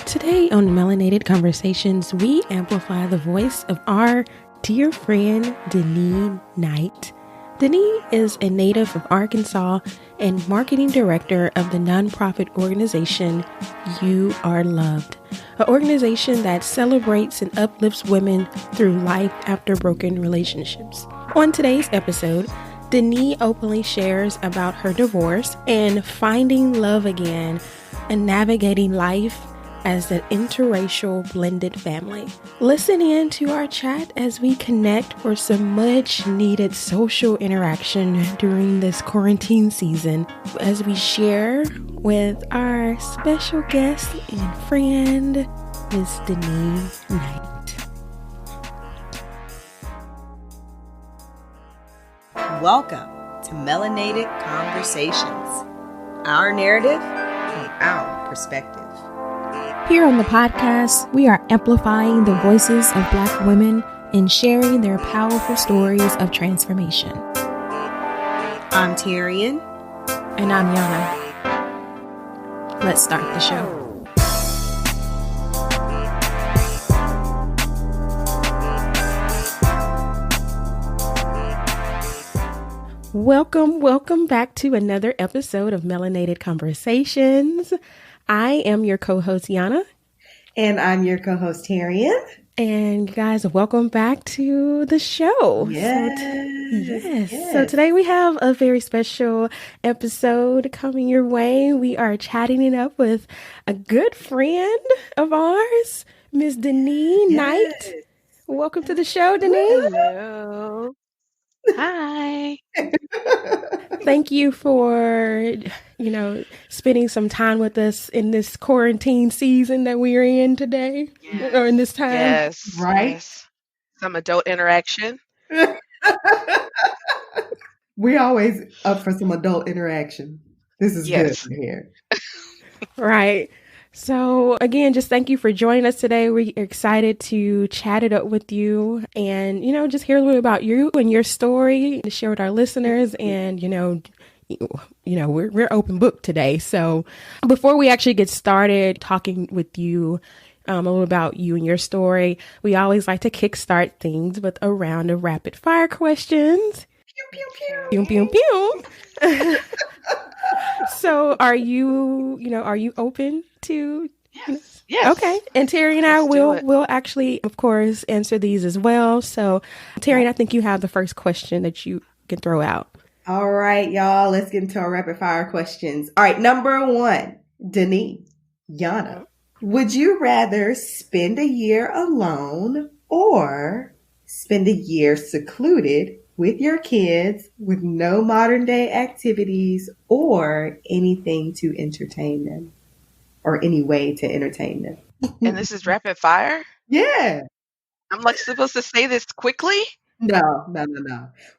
Today on Melanated Conversations, we amplify the voice of our dear friend, Denise Knight. Denise is a native of Arkansas and marketing director of the nonprofit organization You Are Loved, an organization that celebrates and uplifts women through life after broken relationships. On today's episode, Denise openly shares about her divorce and finding love again and navigating life as an interracial blended family. Listen in to our chat as we connect for some much needed social interaction during this quarantine season as we share with our special guest and friend, Miss Denise Knight. Welcome to Melanated Conversations, our narrative from our perspective. Here on the podcast, we are amplifying the voices of Black women and sharing their powerful stories of transformation. I'm Tyrion. And I'm Yana. Let's start the show. Welcome back to another episode of Melanated Conversations. I am your co-host, Yana. And I'm your co-host, Tyrion. And you guys, welcome back to the show. Yes. So today we have a very special episode coming your way. We are chatting it up with a good friend of ours, Miss Denise Knight. Welcome to the show, Denise. Hello. Hi. Thank you for, spending some time with us in this quarantine season that we are in today, or in this time. Yes. Right? Yes. Some adult interaction. We're always up for some adult interaction. This is Yes. good here. Right. So again, just thank you for joining us today. We're excited to chat it up with you and, just hear a little about you and your story to share with our listeners. And, we're open book today. So before we actually get started talking with you a little about you and your story, we always like to kickstart things with a round of rapid fire questions. Pew, pew, Pew, pew. pew, pew. So are you open to? Yes. Okay. And Terry and I Let's do it. will actually, of course, answer these as well. So Terry, I think you have the first question that you can throw out. All right, y'all. Let's get into our rapid fire questions. All right, number one, Denise, Yana. Would you rather spend a year alone or spend a year secluded with your kids with no modern day activities or anything to entertain them or any way to entertain them? And this is rapid fire? Yeah. I'm supposed to say this quickly? No.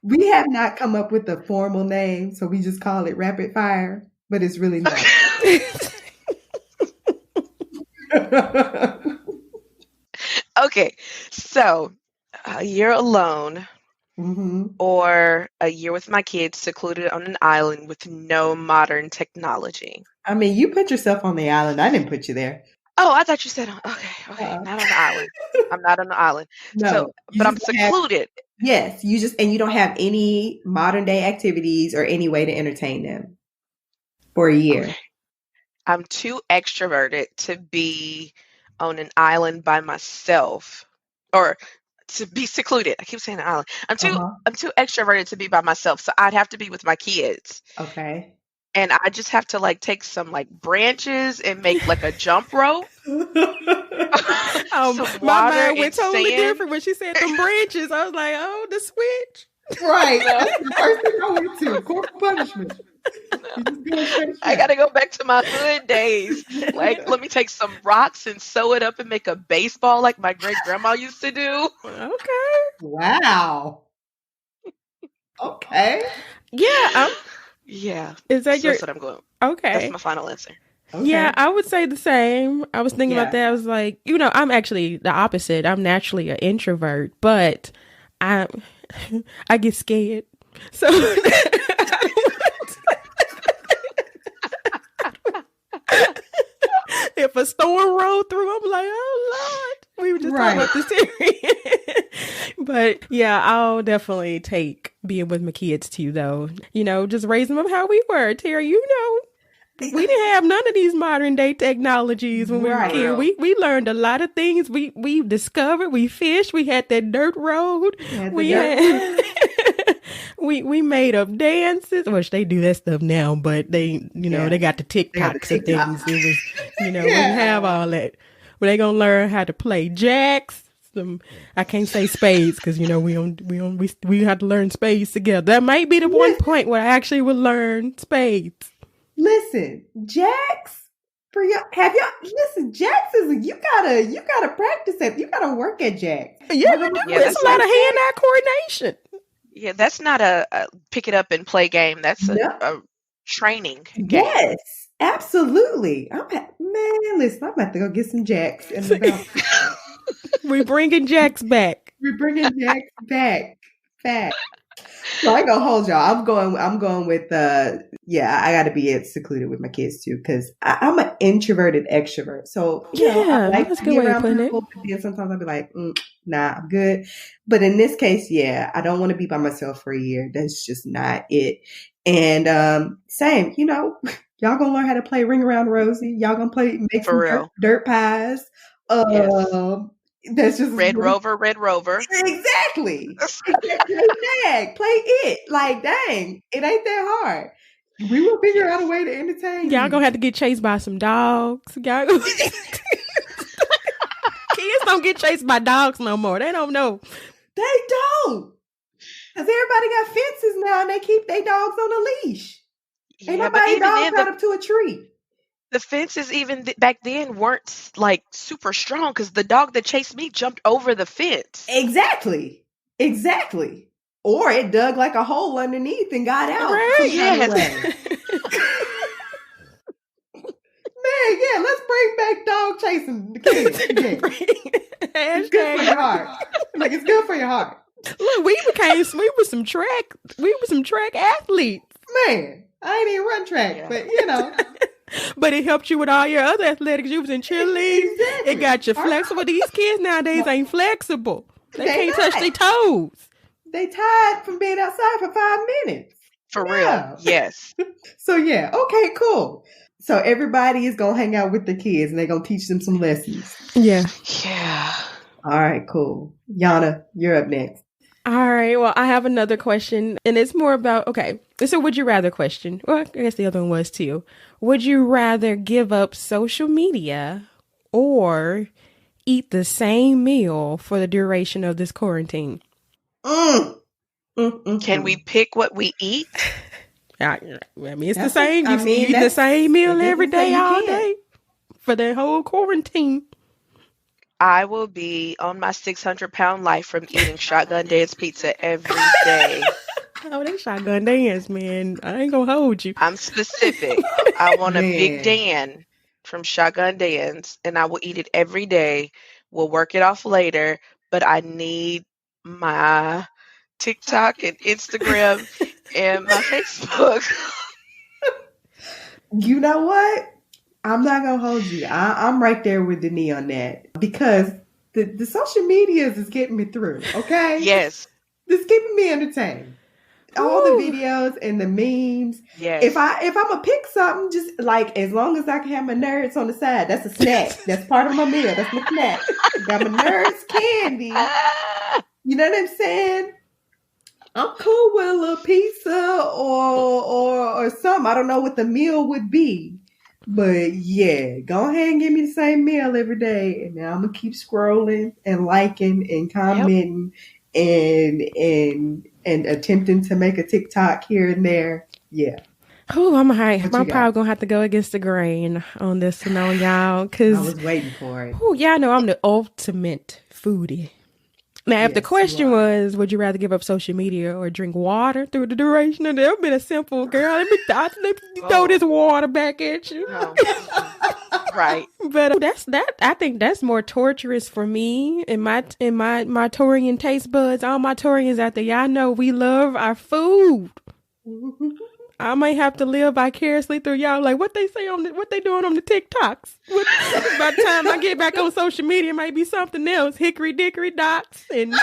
We have not come up with a formal name, so we just call it rapid fire, but it's really not. Okay. So a year alone Mm-hmm. or a year with my kids secluded on an island with no modern technology. I mean, you put yourself on the island. I didn't put you there. Oh, I thought you said, okay, Uh-uh. not on the island. I'm not on the island. No, But I'm secluded. Yes, you don't have any modern day activities or any way to entertain them for a year. Okay. I'm too extroverted to be on an island by myself or to be secluded. I keep saying an island. I'm too extroverted to be by myself. So I'd have to be with my kids. Okay. And I just have to take some branches and make a jump rope. My mind went totally different when she said them branches. I was like, oh, the switch. Right. That's the first thing I went to. Corporal punishment. I got to go back to my hood days. Let me take some rocks and sew it up and make a baseball like my great grandma used to do. Okay. Wow. Okay. Yeah. Yeah. Is that That's what I'm going. Okay. That's my final answer. Okay. Yeah, I would say the same. I was thinking Yeah. about that. I was like, I'm actually the opposite. I'm naturally an introvert, but I get scared. So if a storm rolled through, I'm like, oh Lord, we were just talking about this series. But yeah, I'll definitely take being with my kids too, though. Just raising them how we were. Terry, we didn't have none of these modern day technologies when we were kids. We learned a lot of things. We discovered, we fished, we had that dirt road. We made up dances, which they do that stuff now, but they got the TikToks and things. It was, we didn't have all that. But they gonna learn how to play jacks. I can't say spades because we have to learn spades together. That might be the one point where I actually would learn spades. Listen, jacks for y'all. Jacks is you gotta practice it. You gotta work at jacks. Yeah, there's a lot of hand-eye coordination. Yeah, that's not a pick it up and play game. That's a training game. Yes, absolutely. Listen, I'm about to go get some jacks. We're bringing jacks back. We're bringing jacks back. Fact. So I ain't gonna hold y'all. I'm going with I gotta be secluded with my kids too, because I'm an introverted extrovert. So I like that's to a good be way around of putting people, but sometimes I'll be like, nah, I'm good. But in this case, I don't want to be by myself for a year. That's just not it. And same, y'all gonna learn how to play Ring Around Rosie. Y'all gonna make some dirt pies. That's just Red Rover. Exactly. Play it. Like, dang, it ain't that hard. We will figure out a way to entertain y'all gonna have to get chased by some dogs. Kids don't get chased by dogs no more. They don't know. They don't. Because everybody got fences now and they keep their dogs on a leash. Ain't nobody dogs out up to a tree. The fences even back then weren't like super strong because the dog that chased me jumped over the fence. Exactly. Or it dug like a hole underneath and got out. Right. Yes. Man, let's bring back dog chasing the kids again. It's good for your heart. It's good for your heart. Look, we were some track athletes. Man, I ain't even run track, but But it helped you with all your other athletics. You was in cheerleading. Exactly. It got you flexible. These kids nowadays ain't flexible. They can't touch their toes. They tired from being outside for 5 minutes. For real. Yes. So okay, cool. So everybody is going to hang out with the kids and they're going to teach them some lessons. Yeah. All right, cool. Yana, you're up next. All right. Well, I have another question, and it's more about, it's a would you rather question. Well, I guess the other one was too. Would you rather give up social media or eat the same meal for the duration of this quarantine? Can we pick what we eat? I mean, it's the same. You eat the same meal every day, all day for the whole quarantine. I will be on my 600-pound life from eating Shotgun Dance pizza every day. Oh, they Shotgun Dance, man. I ain't gonna hold you. I'm specific. I want a Big Dan from Shotgun Dance, and I will eat it every day. We'll work it off later, but I need my TikTok and Instagram and my Facebook. You know what? I'm not going to hold you. I'm right there with Denis on that because the social medias is getting me through, okay? Yes. It's keeping me entertained. All the videos and the memes. Yes. If I'm going to pick something, just like as long as I can have my nerds on the side, that's a snack. That's part of my meal. That's my snack. Got my nerds candy. You know what I'm saying? I'm cool with a little pizza or something. I don't know what the meal would be. But go ahead and give me the same meal every day. And now I'm going to keep scrolling and liking and commenting and attempting to make a TikTok here and there. Yeah. Oh, I'm probably going to have to go against the grain on this one, y'all. Cause, I was waiting for it. Oh, y'all know I'm the ultimate foodie. Now, if the question was, would you rather give up social media or drink water through the duration of it, would have been a simple, girl, let me throw this water back at you. Right. But I think that's more torturous for me and my Taurian taste buds. All my Taurians out there, y'all know we love our food. I might have to live vicariously through y'all. Like what they say what they doing on the TikToks. By the time I get back on social media, it might be something else. Hickory dickory dots and.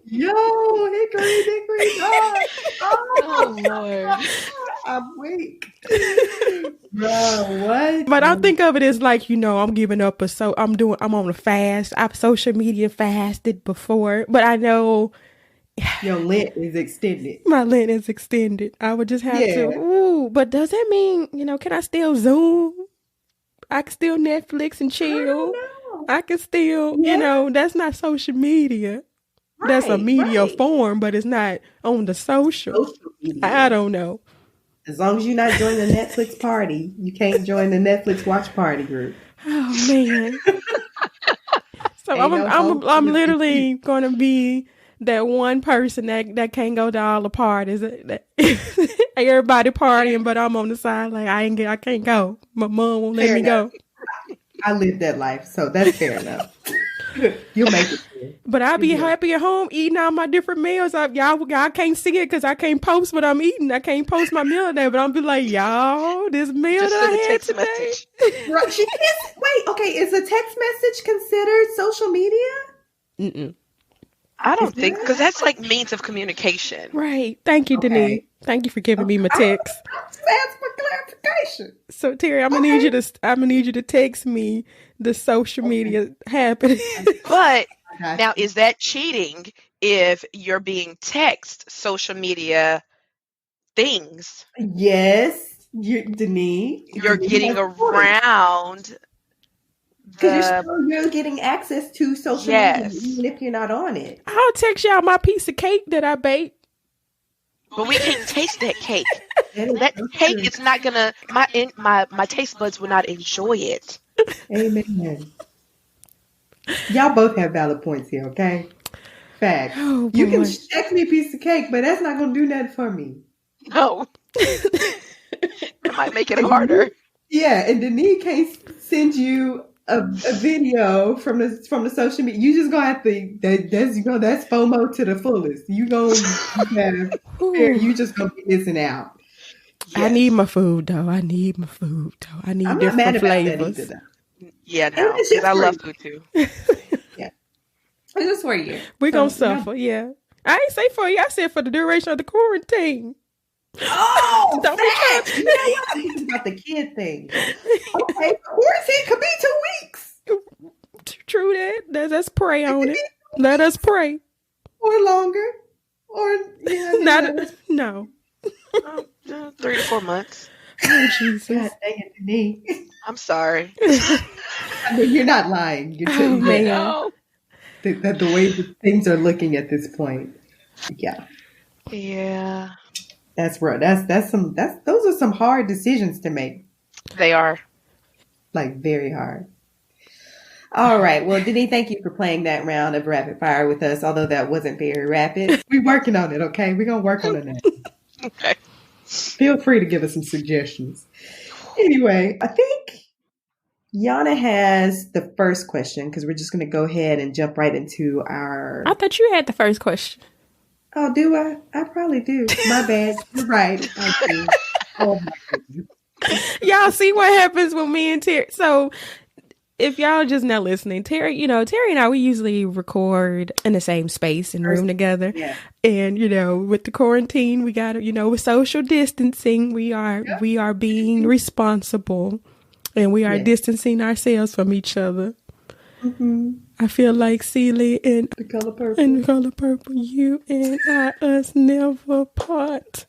Yo, hickory dickory dots. Oh Lord. I'm weak. Bro, what? But I think of it as like, I'm giving up I'm on a fast. I've social media fasted before, but I know your Lent is extended. My Lent is extended. I would just have to. Ooh, but does that mean, can I still Zoom? I can still Netflix and chill. I can still, that's not social media. Right, that's a media form, but it's not on the social media. I don't know. As long as you're not joining the Netflix party, you can't join the Netflix watch party group. Oh man! So I'm literally going to be that one person that can't go to all the parties. Everybody partying, but I'm on the side like I can't go. My mom won't let me go. I lived that life, so that's fair enough. You'll make it. But I'll be happy at home eating all my different meals. Y'all can't see it because I can't post what I'm eating. I can't post my meal there, but I'll be like, y'all, this meal just that I had today. Right. Wait, okay, is a text message considered social media? Mm-mm. I don't think, because that's like means of communication. Right. Thank you, Denise. Thank you for giving me my text. That's for clarification. So Terry, I'm gonna need you to text me the social media happening. But now, is that cheating if you're being text social media things? Yes, Denise. You're getting around. Because you're getting access to social media even if you're not on it. I'll text y'all my piece of cake that I baked. But we can't taste that cake. That cake is not gonna. My taste buds will not enjoy it. Amen. Y'all both have valid points here, okay? Fact. Oh, you can text me a piece of cake, but that's not gonna do nothing for me. No. It might make it harder. Yeah, and Denise can't send you a video from the social media. You just gonna have to that's FOMO to the fullest. You just gonna be missing out. Yes. I need my food though. I need different flavors. Yeah, no, because I love food too. Yeah, it's just for you. We're gonna suffer. Yeah, I ain't say for you. I said for the duration of the quarantine. Oh, don't be about the kid thing. Okay, quarantine could be 2 weeks. True that. Let's pray on it. Let us pray. Or longer. Or no. 3 to 4 months. Oh Jesus! God dang it, Denise. I'm sorry. I mean, you're not lying. You're the way that things are looking at this point. Yeah. Yeah. That's right. Those are some hard decisions to make. They are. Like very hard. All right. Well, Denise, thank you for playing that round of rapid fire with us, although that wasn't very rapid. We're working on it, okay? We're going to work on it. Okay. Feel free to give us some suggestions. Anyway, I think Yana has the first question because we're just going to go ahead and jump right into our... I thought you had the first question. Oh, do I? I probably do. My bad. You're right. I do. Oh, my goodness. Y'all see what happens when me and Terry... So... If y'all just not listening, Terry and I, we usually record in the same space and room together. Yeah. And, with the quarantine, we got to, with social distancing, we are being responsible and we are distancing ourselves from each other. Mm-hmm. I feel like Celie and The Color Purple, you and us never part.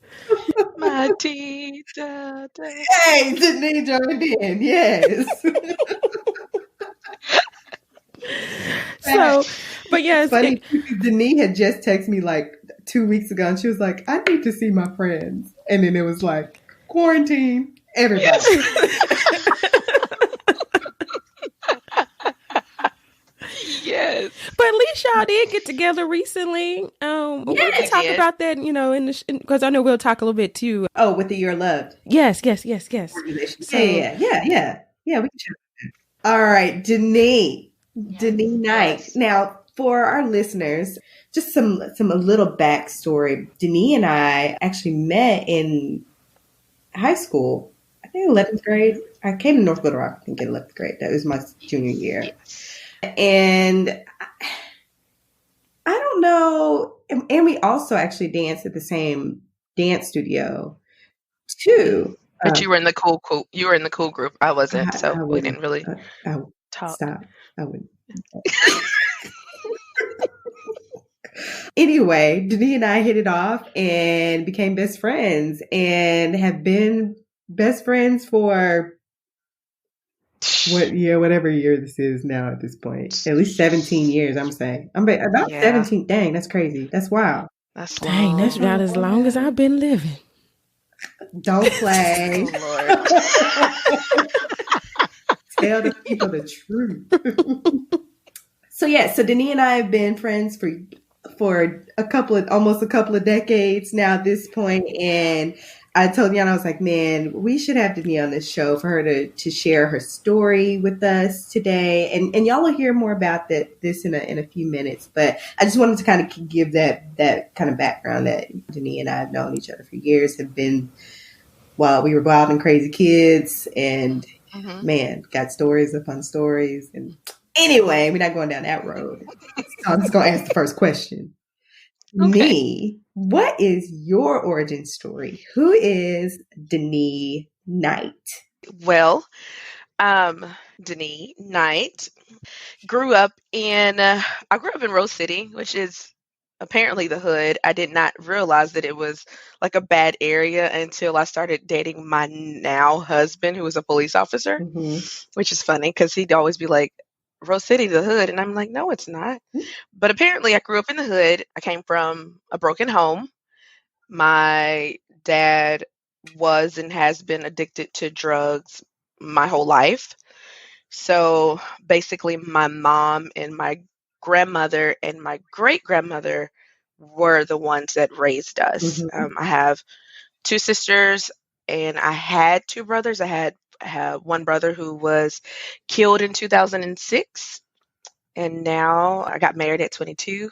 My teeth. Hey, Denise joined in. Yes. So, but yes, funny. Denise had just texted me like 2 weeks ago, and she was like, "I need to see my friends," and then it was like quarantine. Everybody. Yes. But at least y'all did get together recently. We can talk about that, because I know we'll talk a little bit too. Oh, with the You're Loved. Yes. Yeah. We can check that. All right, Denise. Denise Knight. Yes. Now, for our listeners, just a little backstory. Denise and I actually met in high school. I think 11th grade. I came to North Little Rock, I think, in 11th grade. That was my junior year. Yes. And I don't know. And we also actually danced at the same dance studio, too. But you were in the cool. You were in the cool group. I wasn't, so we didn't really talk. Stop. I wouldn't. Anyway, Denise and I hit it off and became best friends, and have been best friends for whatever year this is now at this point. At least 17 years, I'm saying. I'm about 17. Dang, that's crazy. That's wild. That's dang, that's about as long as I've been living. Don't play. Oh, Tell the people the truth. So Denise and I have been friends for almost a couple of decades now at this point. And I told Yana, I was like, man, we should have Denise on this show for her to share her story with us today. And y'all will hear more about this in a few minutes. But I just wanted to kind of give that kind of background that Denise and I have known each other for years, have been while we were wild and crazy kids, and man, got stories upon stories. And anyway, we're not going down that road. So I'm just going to ask the first question. Okay. Me, what is your origin story? Who is Denise Knight? Well, Denise Knight grew up in Rose City, which is apparently the hood. I did not realize that it was like a bad area until I started dating my now husband, who was a police officer, which is funny because he'd always be like, Rose City, the hood. And I'm like, no, it's not. But apparently I grew up in the hood. I came from a broken home. My dad was and has been addicted to drugs my whole life. So basically my mom and my grandmother and my great-grandmother were the ones that raised us. I have two sisters and I had two brothers. I had one brother who was killed in 2006, and now I got married at 22,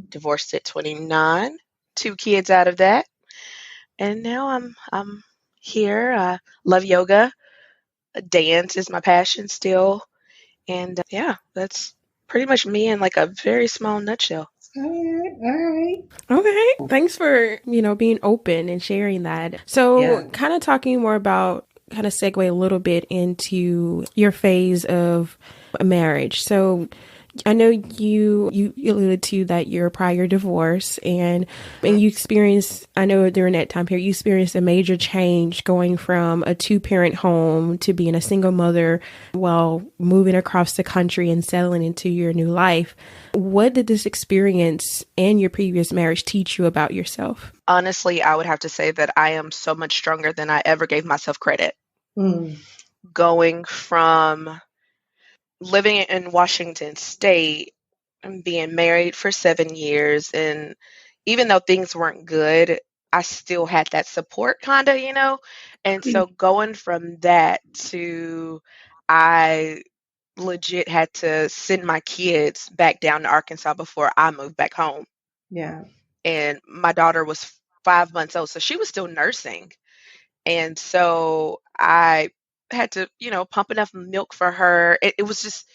divorced at 29, 2 kids out of that, and now I'm here. I love yoga. Dance is my passion still, and that's pretty much me in like a very small nutshell. All right. Okay. Thanks for, being open and sharing that. So kind of talking more about, kind of segue a little bit into your phase of marriage. So I know you alluded to that your prior divorce and you experienced, I know during that time period, you experienced a major change going from a 2-parent home to being a single mother while moving across the country and settling into your new life. What did this experience and your previous marriage teach you about yourself? Honestly, I would have to say that I am so much stronger than I ever gave myself credit. Going from living in Washington State and being married for 7 years, and even though things weren't good, I still had that support kind of, and so going from that to I legit had to send my kids back down to Arkansas before I moved back home. Yeah. And my daughter was 5 months old, so she was still nursing. And so I had to, pump enough milk for her. It was just,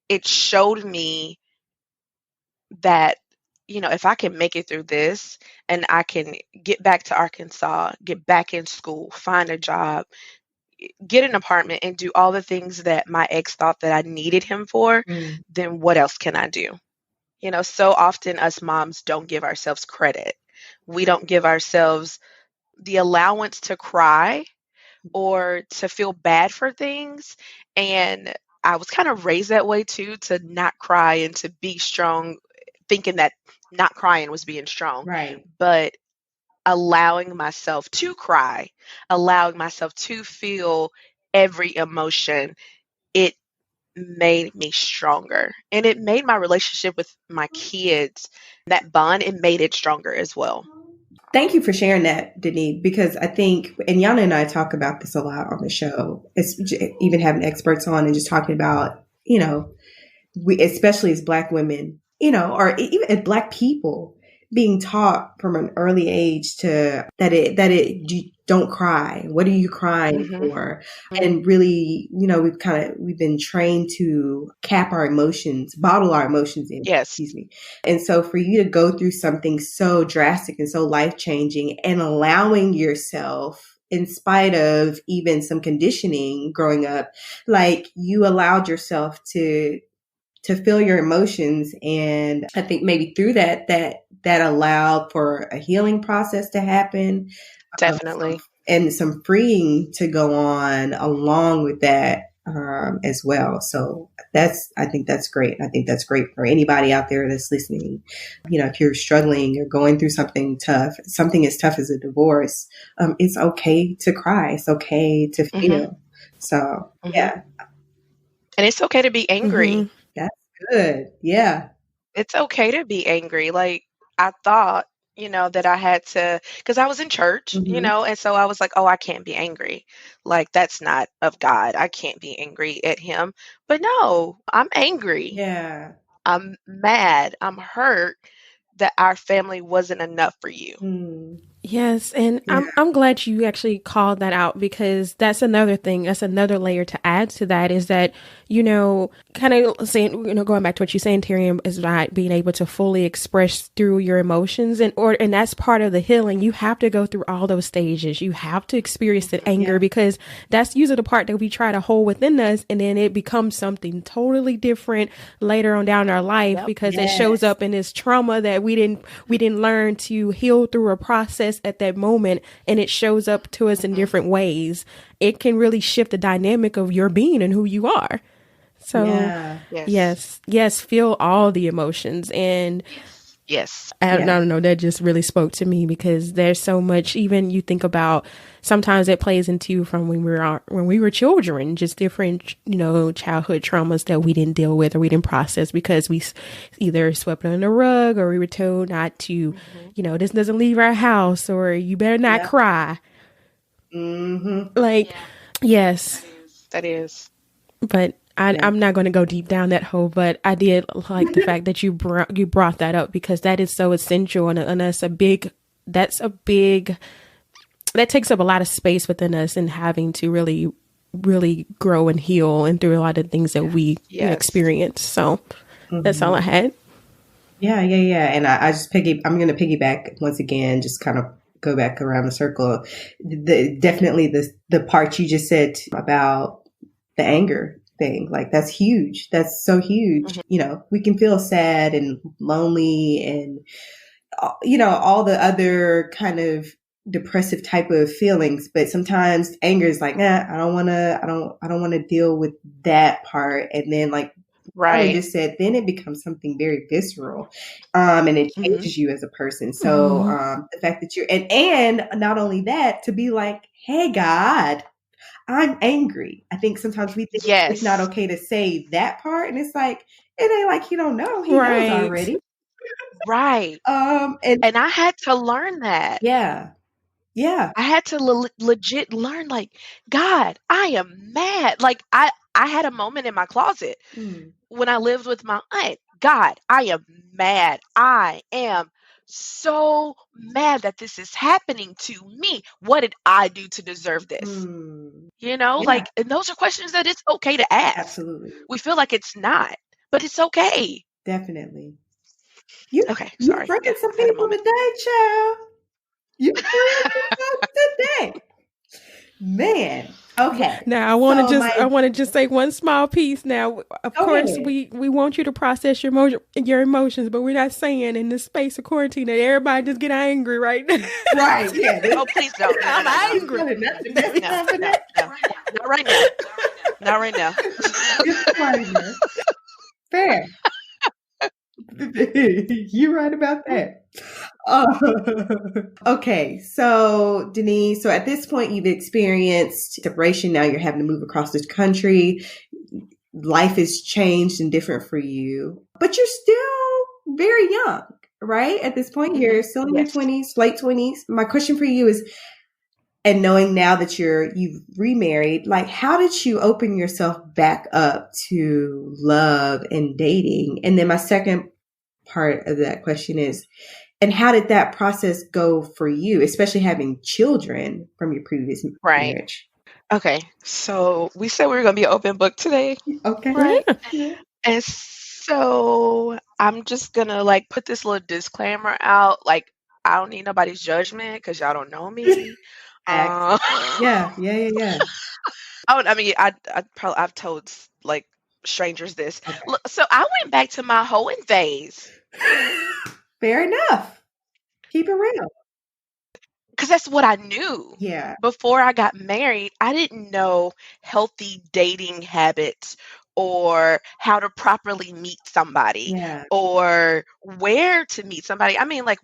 it showed me that, if I can make it through this and I can get back to Arkansas, get back in school, find a job, get an apartment, and do all the things that my ex thought that I needed him for, then what else can I do? So often us moms don't give ourselves credit. We don't give ourselves the allowance to cry or to feel bad for things. And I was kind of raised that way too, to not cry and to be strong, thinking that not crying was being strong. Right. But allowing myself to cry, allowing myself to feel every emotion, it made me stronger. And it made my relationship with my kids, that bond, it made it stronger as well. Thank you for sharing that, Denise, because I think, and Yana and I talk about this a lot on the show, it's even having experts on and just talking about, we, especially as Black women, or even as Black people, being taught from an early age to you don't cry. What are you crying for? And really, we've been trained to cap our emotions, bottle our emotions in. Yes. Excuse me. And so for you to go through something so drastic and so life-changing and allowing yourself, in spite of even some conditioning growing up, like you allowed yourself to feel your emotions. And I think maybe through that allowed for a healing process to happen. Definitely. And some freeing to go on along with that as well. So I think that's great. I think that's great for anybody out there that's listening. If you're struggling or going through something tough, something as tough as a divorce, it's okay to cry. It's okay to feel. So, yeah. And it's okay to be angry. That's good. Yeah. It's okay to be angry. Like, I thought, that I had to, because I was in church, and so I was like, oh, I can't be angry. Like, that's not of God. I can't be angry at him. But no, I'm angry. Yeah. I'm mad. I'm hurt that our family wasn't enough for you. Yes, and I'm glad you actually called that out, because that's another thing. That's another layer to add to that, is that, kind of saying, going back to what you're saying, Terry, is not being able to fully express through your emotions, and that's part of the healing. You have to go through all those stages. You have to experience the anger, because that's usually the part that we try to hold within us, and then it becomes something totally different later on down our life, because it shows up in this trauma that we didn't learn to heal through a process at that moment, and it shows up to us in different ways. It can really shift the dynamic of your being and who you are. So yes, feel all the emotions. And I don't know, that just really spoke to me, because there's so much, even you think about, sometimes it plays into from when we were children, just different, childhood traumas that we didn't deal with or we didn't process, because we either swept under the rug, or we were told not to, this doesn't leave our house, or you better not cry. Yes. That is. But I'm not going to go deep down that hole, but I did like the fact that you brought that up, because that is so essential, and that takes up a lot of space within us, and having to really, really grow and heal and through a lot of things that we experience. So that's all I had. Yeah. And I'm going to piggyback once again, just kind of go back around the circle. Definitely the part you just said about the anger thing, like that's huge. That's so huge. We can feel sad and lonely and, all the other kind of depressive type of feelings, but sometimes anger is like, I don't want to deal with that part. And then I just said, then it becomes something very visceral, and it changes you as a person. So the fact that you're and not only that, to be like, hey, God, I'm angry. I think sometimes we think it's not okay to say that part, and it's like, it ain't like he don't know. He knows already. Right. And I had to learn that. Yeah. I had to legit learn, like, God, I am mad. Like, I had a moment in my closet when I lived with my aunt. God, I am mad. I am so mad that this is happening to me. What did I do to deserve this? And those are questions that it's okay to ask. Absolutely. We feel like it's not, but it's okay. Definitely. Okay, sorry. You bringing some people today, child. You today, man. Okay. Now I want to just say one small piece. Now, of course, we want you to process your emotions, but we're not saying in this space of quarantine that everybody just get angry, right? Right. Yeah. Oh, please don't. I'm angry. Not right now. Not right now. Fair. You're right about that. Okay, so Denise, so at this point you've experienced separation. Now you're having to move across the country. Life has changed and different for you, but you're still very young, right? At this point, you're still in your 20s, late 20s. My question for you is, and knowing now that you've remarried, like, how did you open yourself back up to love and dating? And then my second part of that question is, and how did that process go for you, especially having children from your previous Right. marriage? Okay. So we said we were going to be an open book today, Okay. right? Yeah. And so I'm just going to like put this little disclaimer out. Like, I don't need nobody's judgment because y'all don't know me. Facts. Yeah. I mean, I've told like strangers this. Okay. Look, so I went back to my hoeing phase. Fair enough. Keep it real. Because that's what I knew. Yeah. Before I got married, I didn't know healthy dating habits or how to properly meet somebody Yeah. or where to meet somebody. I mean, like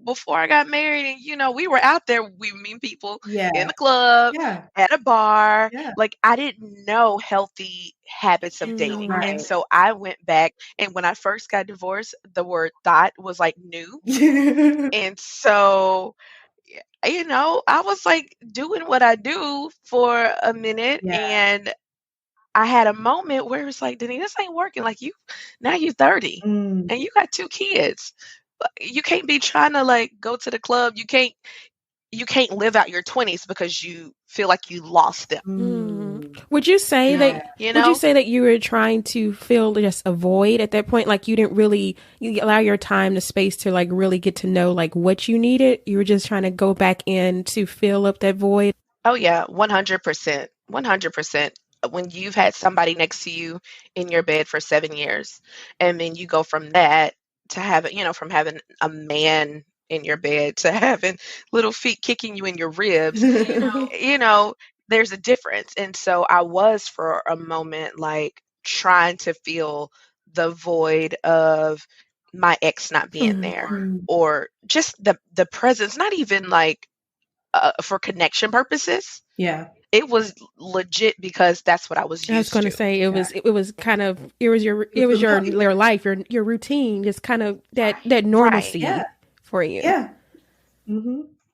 before I got married and, we were out there, we meet people Yeah. in the club, Yeah. at a bar. Yeah. Like, I didn't know healthy habits of dating. Right. And so I went back, and when I first got divorced, the word thought was like new. And so, I was like doing what I do for a minute, Yeah. and I had a moment where it's like, Denise, this ain't working. Like, now you're 30 and you got 2 kids. You can't be trying to like go to the club. You can't live out your 20s because you feel like you lost them. Would you say that You you were trying to fill just a void at that point? Like, you didn't really allow your time, the space to like really get to know like what you needed. You were just trying to go back in to fill up that void. Oh yeah, 100%. 100%. When you've had somebody next to you in your bed for 7 years, and then you go from that to having, from having a man in your bed to having little feet kicking you in your ribs, there's a difference. And so I was for a moment like trying to fill the void of my ex not being there, or just the presence, not even like for connection purposes. Yeah. It was legit because that's what I was used to. I was going to say it was kind of your life, your routine, just kind of that normalcy for you. Yeah.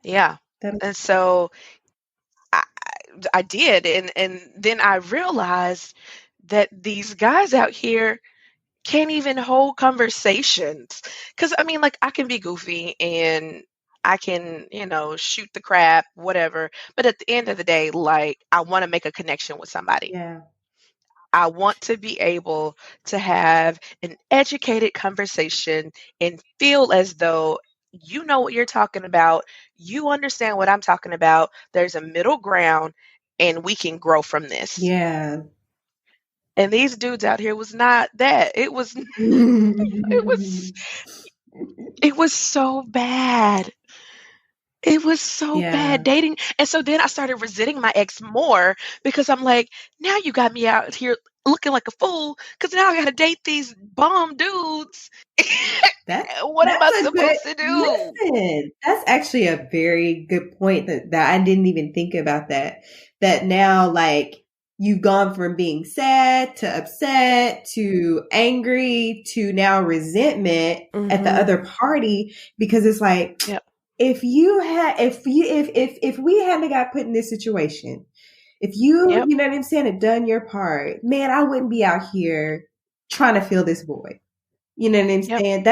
Yeah. And so I did, and then I realized that these guys out here can't even hold conversations. Because I mean, like, I can be goofy and I can, shoot the crap, whatever. But at the end of the day, like, I want to make a connection with somebody. Yeah. I want to be able to have an educated conversation and feel as though you know what you're talking about. You understand what I'm talking about. There's a middle ground and we can grow from this. Yeah. And these dudes out here was not that. It was so bad. It was so bad dating. And so then I started resenting my ex more because I'm like, now you got me out here looking like a fool because now I got to date these bomb dudes. What am I supposed to do? Listen, that's actually a very good point that I didn't even think about that. That now, like, you've gone from being sad to upset to angry to now resentment at the other party, because it's like, if we hadn't got put in this situation, if you, you know what I'm saying, had done your part, man, I wouldn't be out here trying to fill this void. You know what I'm saying?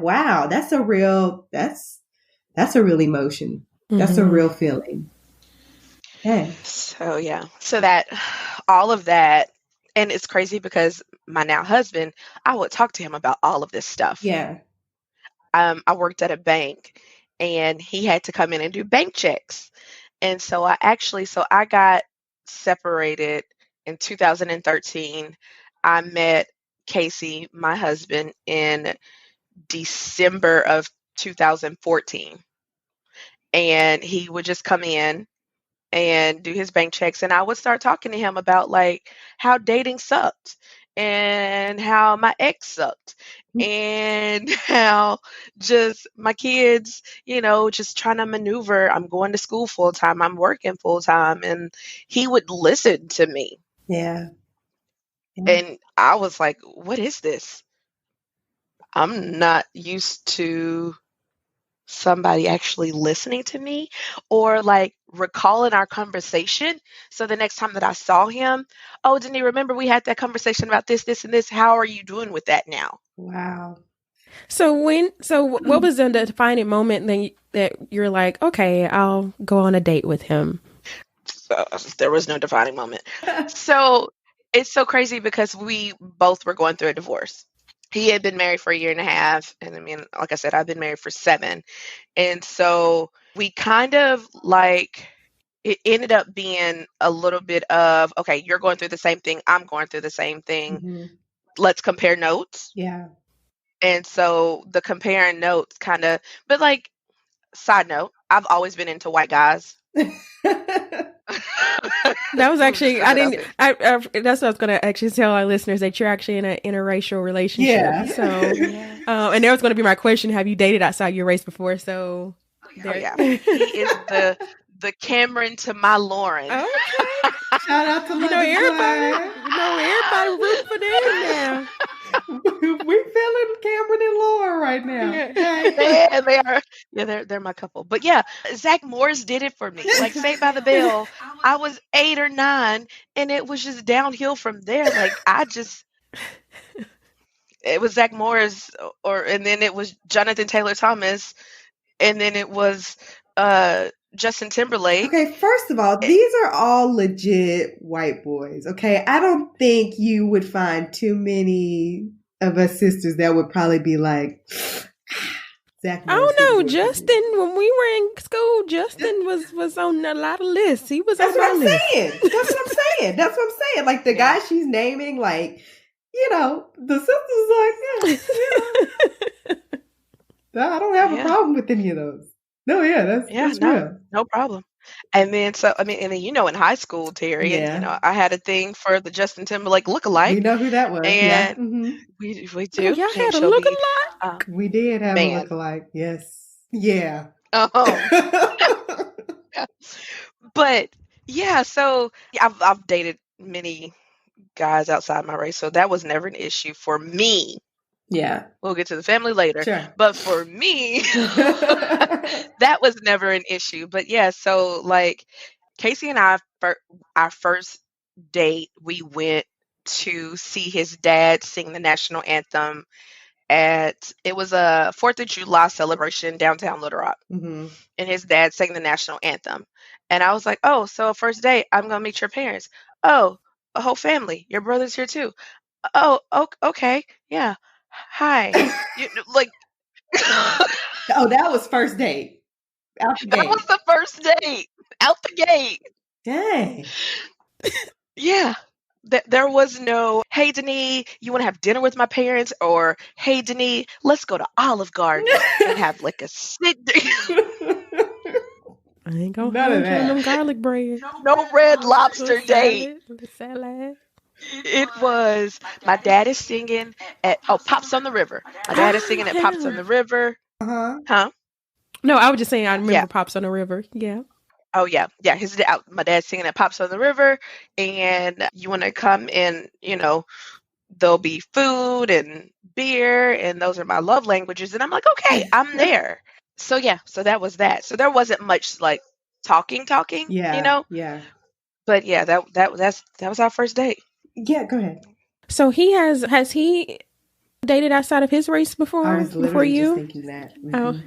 Wow. That's a real emotion. That's a real feeling. Yeah. So, so that, all of that, and it's crazy because my now husband, I would talk to him about all of this stuff. Yeah. I worked at a bank and he had to come in and do bank checks. And so I got separated in 2013. I met Casey, my husband, in December of 2014. And he would just come in and do his bank checks, and I would start talking to him about like how dating sucked and how my ex sucked and how just my kids, just trying to maneuver. I'm going to school full time, I'm working full time, and he would listen to me. Yeah. And I was like, what is this? I'm not used to somebody actually listening to me or like recalling our conversation. So the next time that I saw him, oh, Denise, remember we had that conversation about this, this, and this. How are you doing with that now? Wow. So what was the defining moment that you're like, okay, I'll go on a date with him? So there was no defining moment. So it's so crazy because we both were going through a divorce. He had been married for a year and a half. And I mean, like I said, I've been married for 7. And so we kind of like, it ended up being a little bit of, okay, you're going through the same thing. I'm going through the same thing. Mm-hmm. Let's compare notes. Yeah. And so the comparing notes kind of, but like, side note, I've always been into white guys. That was actually, that's what I was going to actually tell our listeners, that you're actually in an interracial relationship. Yeah. So, and that was going to be my question. Have you dated outside your race before? So, yeah. He is the Cameron to my Lauren. Okay. Shout out to everybody root for them now. We feeling Cameron and Lauren right now. They are. Yeah, they're my couple. But yeah, Zach Morris did it for me. Like Saved by the Bell, I was 8 or 9, and it was just downhill from there. Like it was Zach Morris, and then it was Jonathan Taylor Thomas, and then it was Justin Timberlake. Okay, first of all, these are all legit white boys. Okay, I don't think you would find too many of us sisters that would probably be like, Zach Morris. I don't know, Justin. When we were in school, Justin was on a lot of lists. He was on my list. That's what I'm saying. Like the guy she's naming, like, the sisters, like, I don't have a problem with any of those. No, that's real. No problem. And then, in high school, Terry, and, I had a thing for the Justin Timberlake lookalike. We know who that was. And we do. Y'all had a lookalike? We did have a lookalike. Yes. Yeah. But yeah, so I've dated many guys outside my race, so that was never an issue for me. Yeah. We'll get to the family later. Sure. But for me, that was never an issue. But yeah, so like Casey and I, our first date, we went to see his dad sing the national anthem it was a 4th of July celebration downtown Little Rock. Mm-hmm. And his dad sang the national anthem. And I was like, oh, so first date, I'm going to meet your parents. Oh, a whole family. Your brother's here too. Oh, okay. Yeah. Hi. Oh, that was first date. Out the gate. That was the first date. Out the gate. Dang. Yeah. There was no, hey, Denise, you want to have dinner with my parents? Or, hey, Denise, let's go to Olive Garden and have like a sit. I ain't gonna have them garlic bread. No Red Lobster date. Salad. It was, my dad is singing at, Pops on the River. My dad is singing at Pops on the River. Uh-huh. Huh? No, I was just saying I remember Pops on the River. Yeah. Oh, yeah. Yeah, my dad's singing at Pops on the River, and you want to come and, there'll be food and beer, and those are my love languages. And I'm like, okay, I'm there. So, yeah, so that was that. So there wasn't much, like, talking, Yeah. But, yeah, that was our first date. Yeah, go ahead. So has he dated outside of his race before? I was literally you? just thinking that. Mm-hmm. Oh.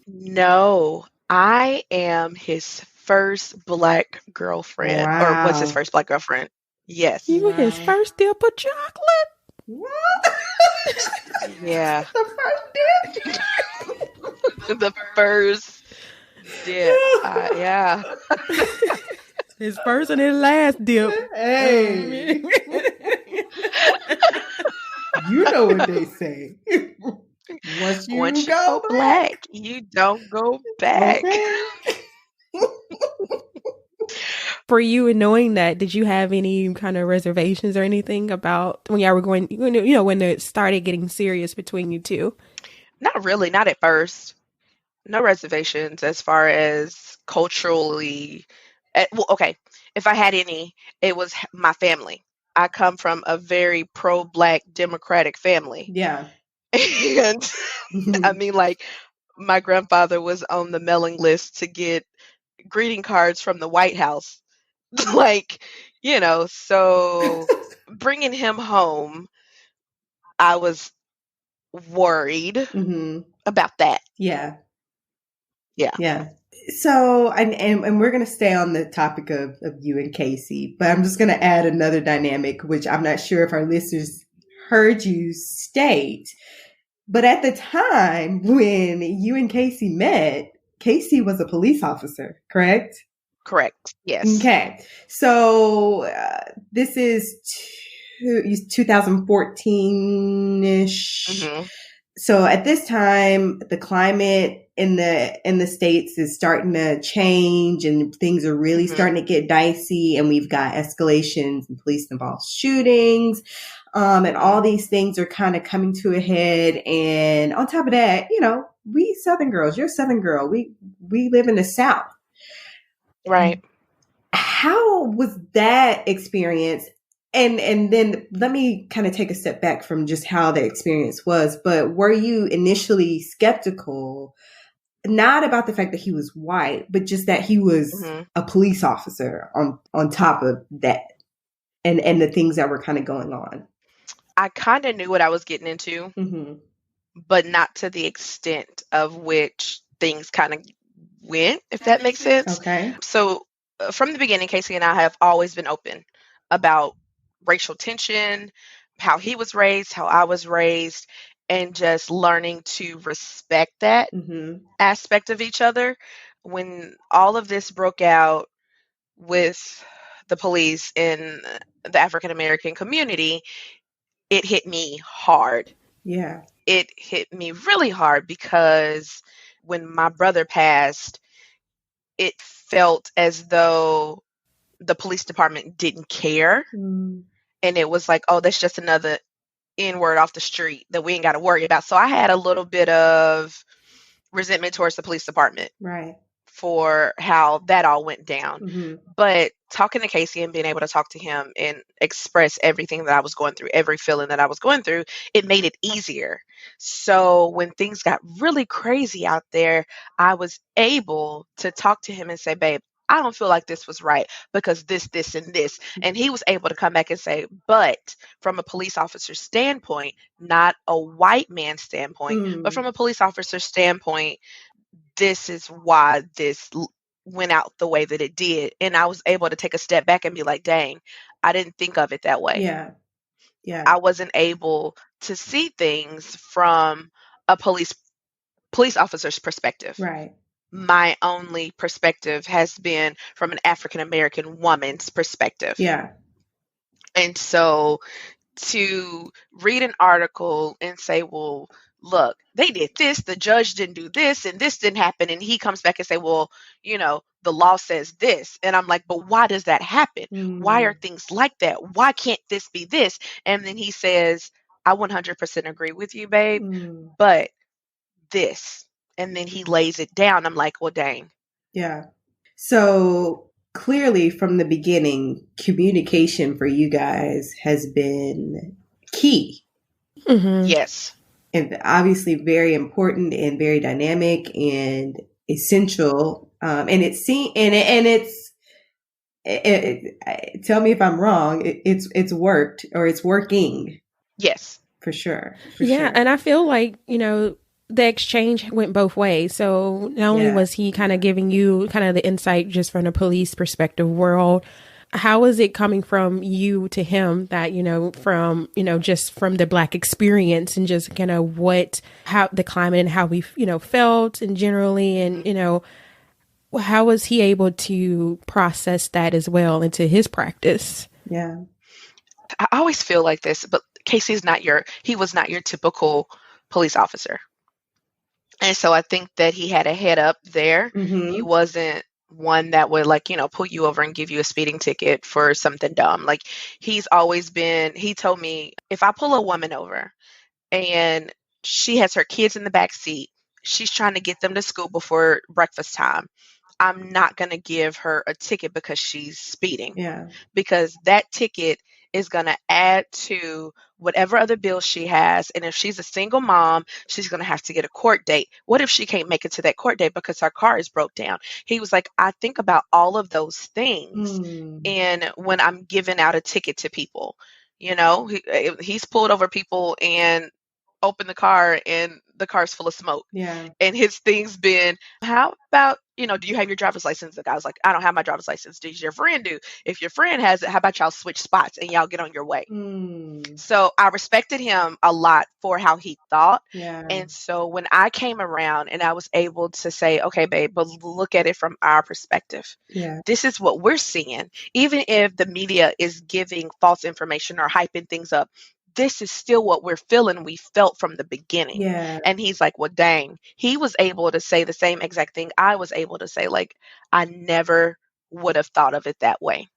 No, I am his first Black girlfriend. Wow. Or was his first Black girlfriend? Yes. You were his first dip of chocolate? What? Yeah. The first dip? The first dip. Yeah. His first and his last dip. Hey. You know what they say. Once you go black, you don't go back. Okay. For you, and knowing that, did you have any kind of reservations or anything about when y'all were going, when it started getting serious between you two? Not really, not at first. No reservations as far as culturally. Well, okay, if I had any, it was my family. I come from a very pro-Black Democratic family. Yeah. And I mean, like, my grandfather was on the mailing list to get greeting cards from the White House. Like, so bringing him home, I was worried about that. Yeah. Yeah. Yeah. So, and we're going to stay on the topic of you and Casey, but I'm just going to add another dynamic, which I'm not sure if our listeners heard you state. But at the time when you and Casey met, Casey was a police officer, correct? Correct. Yes. Okay. So this is 2014-ish. So at this time, the climate in the States is starting to change and things are really starting to get dicey, and we've got escalations and police involved shootings. And all these things are kind of coming to a head. And on top of that, we Southern girls, you're a Southern girl. We live in the South. Right. How was that experience? And then let me kind of take a step back from just how the experience was. But were you initially skeptical, not about the fact that he was white, but just that he was a police officer on top of that and the things that were kind of going on? I kind of knew what I was getting into, but not to the extent of which things kind of went, if that makes sense. Okay. So from the beginning, Casey and I have always been open about racial tension, how he was raised, how I was raised, and just learning to respect that aspect of each other. When all of this broke out with the police in the African American community, it hit me hard. Yeah. It hit me really hard because when my brother passed, it felt as though the police department didn't care. And it was like, oh, that's just another N-word off the street that we ain't got to worry about. So I had a little bit of resentment towards the police department. Right. For how that all went down. But talking to Casey and being able to talk to him and express everything that I was going through, every feeling that I was going through, it made it easier. So when things got really crazy out there, I was able to talk to him and say, babe, I don't feel like this was right because this, and this. And he was able to come back and say, but from a police officer's standpoint, not a white man's standpoint, but from a police officer's standpoint, this is why this went out the way that it did. And I was able to take a step back and be like, dang, I didn't think of it that way. Yeah. Yeah. I wasn't able to see things from a police officer's perspective. Right. My only perspective has been from an African American woman's perspective. Yeah. And so to read an article and say, well, look, they did this, the judge didn't do this, and this didn't happen. And he comes back and say, well, the law says this. And I'm like, but why does that happen? Why are things like that? Why can't this be this? And then he says, I 100% agree with you, babe, but this. And then he lays it down. I'm like, well, dang. Yeah. So clearly from the beginning, communication for you guys has been key. Yes. And obviously very important and very dynamic and essential. And tell me if I'm wrong. It's worked, or it's working. Yes, for sure. Yeah. And I feel like, the exchange went both ways. So not only was he kind of giving you kind of the insight just from the police perspective world, how is it coming from you to him that, from, just from the Black experience and just kind of how the climate and how we, felt and generally, and, how was he able to process that as well into his practice? Yeah. I always feel like this, but Casey was not your typical police officer. And so I think that he had a head up there. He wasn't one that would pull you over and give you a speeding ticket for something dumb. Like he told me, if I pull a woman over and she has her kids in the back seat, she's trying to get them to school before breakfast time, I'm not going to give her a ticket because she's speeding. Yeah. Because that ticket is going to add to whatever other bills she has. And if she's a single mom, she's going to have to get a court date. What if she can't make it to that court date because her car is broke down? He was like, I think about all of those things. And when I'm giving out a ticket to people, you know, he's pulled over people and opened the car and the car's full of smoke. Yeah. And his thing's been, how about, you know, do you have your driver's license? The guy was like, I don't have my driver's license. Does your friend do? If your friend has it, how about y'all switch spots and y'all get on your way? So I respected him a lot for how he thought. Yeah. And so when I came around and I was able to say, okay, babe, but look at it from our perspective. Yeah. This is what we're seeing. Even if the media is giving false information or hyping things up, this is still what we're feeling. We felt from the beginning. Yeah. And he's like, well, dang, he was able to say the same exact thing I was able to say. Like, I never would have thought of it that way.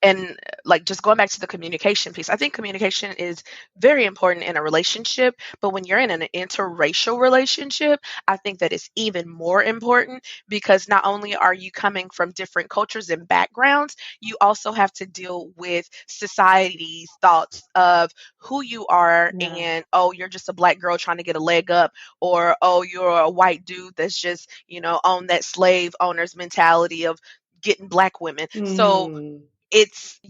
And like, just going back to the communication piece, I think communication is very important in a relationship, but when you're in an interracial relationship, I think that it's even more important, because not only are you coming from different cultures and backgrounds, you also have to deal with society's thoughts of who you are. Yeah. And, oh, you're just a Black girl trying to get a leg up, or, oh, you're a white dude that's just, you know, on that slave owner's mentality of getting Black women. So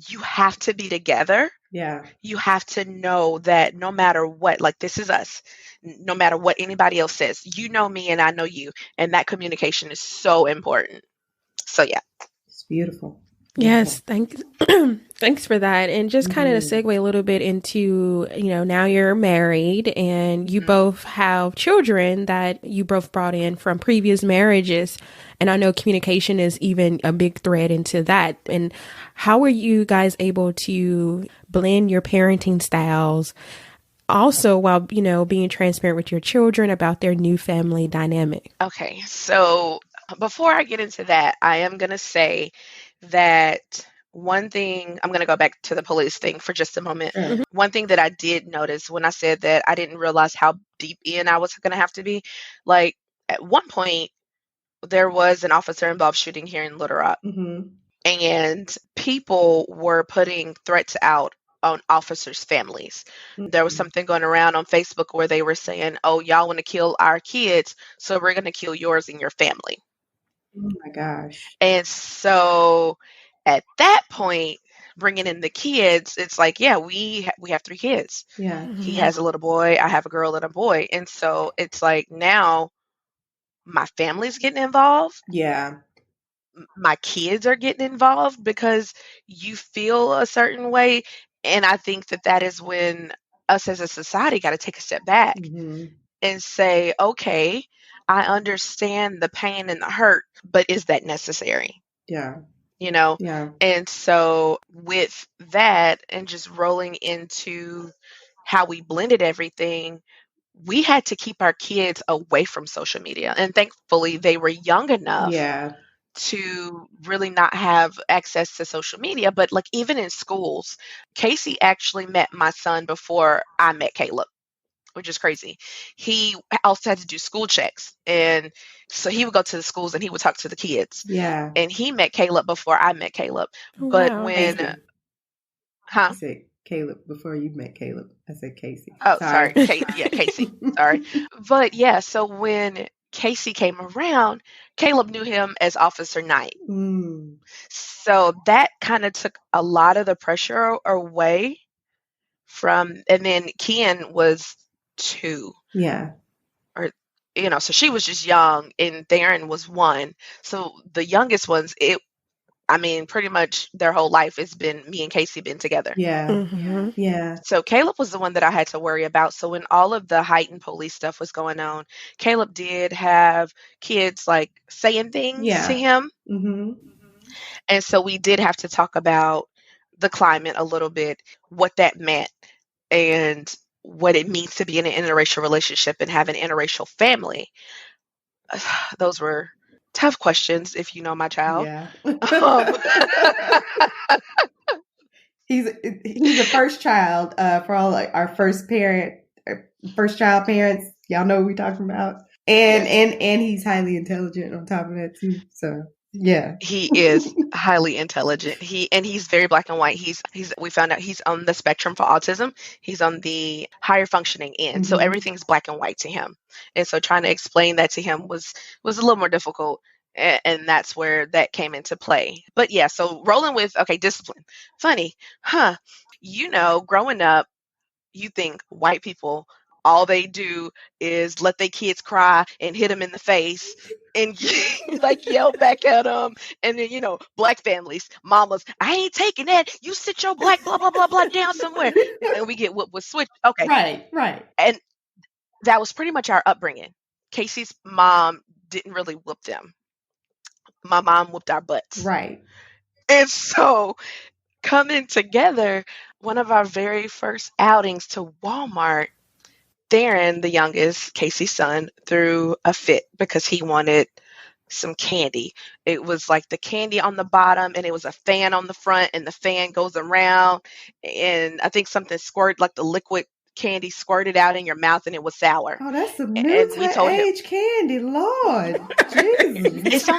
you have to be together. Yeah. You have to know that no matter what, like, this is us, no matter what anybody else says, you know me and I know you. And that communication is so important. So yeah. It's beautiful. Yes, thanks. Thanks for that. And just kind of to segue a little bit into, you know, now you're married and you both have children that you both brought in from previous marriages. And I know communication is even a big thread into that. And how were you guys able to blend your parenting styles also while, you know, being transparent with your children about their new family dynamic? Okay. So before I get into that, I am going to say that one thing, I'm going to go back to the police thing for just a moment. One thing that I did notice when I said that I didn't realize how deep in I was going to have to be, like, at one point, there was an officer involved shooting here in Little Rock. And people were putting threats out on officers' families. There was something going around on Facebook where they were saying, oh, y'all want to kill our kids, so we're going to kill yours and your family. Oh my gosh. And so at that point, bringing in the kids, it's like, yeah, we have 3 kids. Yeah. He has a little boy, I have a girl and a boy. And so it's like, now my family's getting involved. Yeah. My kids are getting involved because you feel a certain way. And I think that that is when us as a society got to take a step back and say, okay, I understand the pain and the hurt, but is that necessary? Yeah. You know? Yeah. And so with that, and just rolling into how we blended everything, we had to keep our kids away from social media. And thankfully, they were young enough to really not have access to social media. But like, even in schools, Casey actually met my son before I met Caleb, which is crazy. He also had to do school checks. And so he would go to the schools and he would talk to the kids. Yeah. And he met Caleb before I met Caleb. But when, I said Caleb before you met Caleb. I said Casey. Oh, sorry. Casey. Sorry. But yeah, so when Casey came around, Caleb knew him as Officer Knight. So that kind of took a lot of the pressure away from, and then Ken was 2. Yeah. Or, you know, so she was just young, and Theron was 1. So the youngest ones, pretty much their whole life has been me and Casey been together. Yeah. Yeah. So Caleb was the one that I had to worry about. So when all of the heightened police stuff was going on, Caleb did have kids like saying things to him. And so we did have to talk about the climate a little bit, what that meant, and what it means to be in an interracial relationship and have an interracial family. Those were tough questions, if you know my child. Yeah. He's the first child for all our first child parents. Y'all know what we're talking about. And he's highly intelligent on top of that too. So yeah. He is highly intelligent. He's very black and white. We found out he's on the spectrum for autism. He's on the higher functioning end. So everything's black and white to him. And so trying to explain that to him was a little more difficult. And that's where that came into play. But yeah, so rolling with, okay, discipline. Funny, huh? Growing up, you think white people, all they do is let their kids cry and hit them in the face and like yell back at them. And then, black families, mamas, I ain't taking that. You sit your black blah, blah, blah, blah down somewhere. And we get what was switched. Okay. Right. And that was pretty much our upbringing. Casey's mom didn't really whoop them. My mom whooped our butts. Right. And so coming together, one of our very first outings to Walmart, Darren, the youngest, Casey's son, threw a fit because he wanted some candy. It was like the candy on the bottom and it was a fan on the front and the fan goes around and I think something squirted, like the liquid candy squirted out in your mouth and it was sour. Oh, that's some new age candy, Lord. Jesus.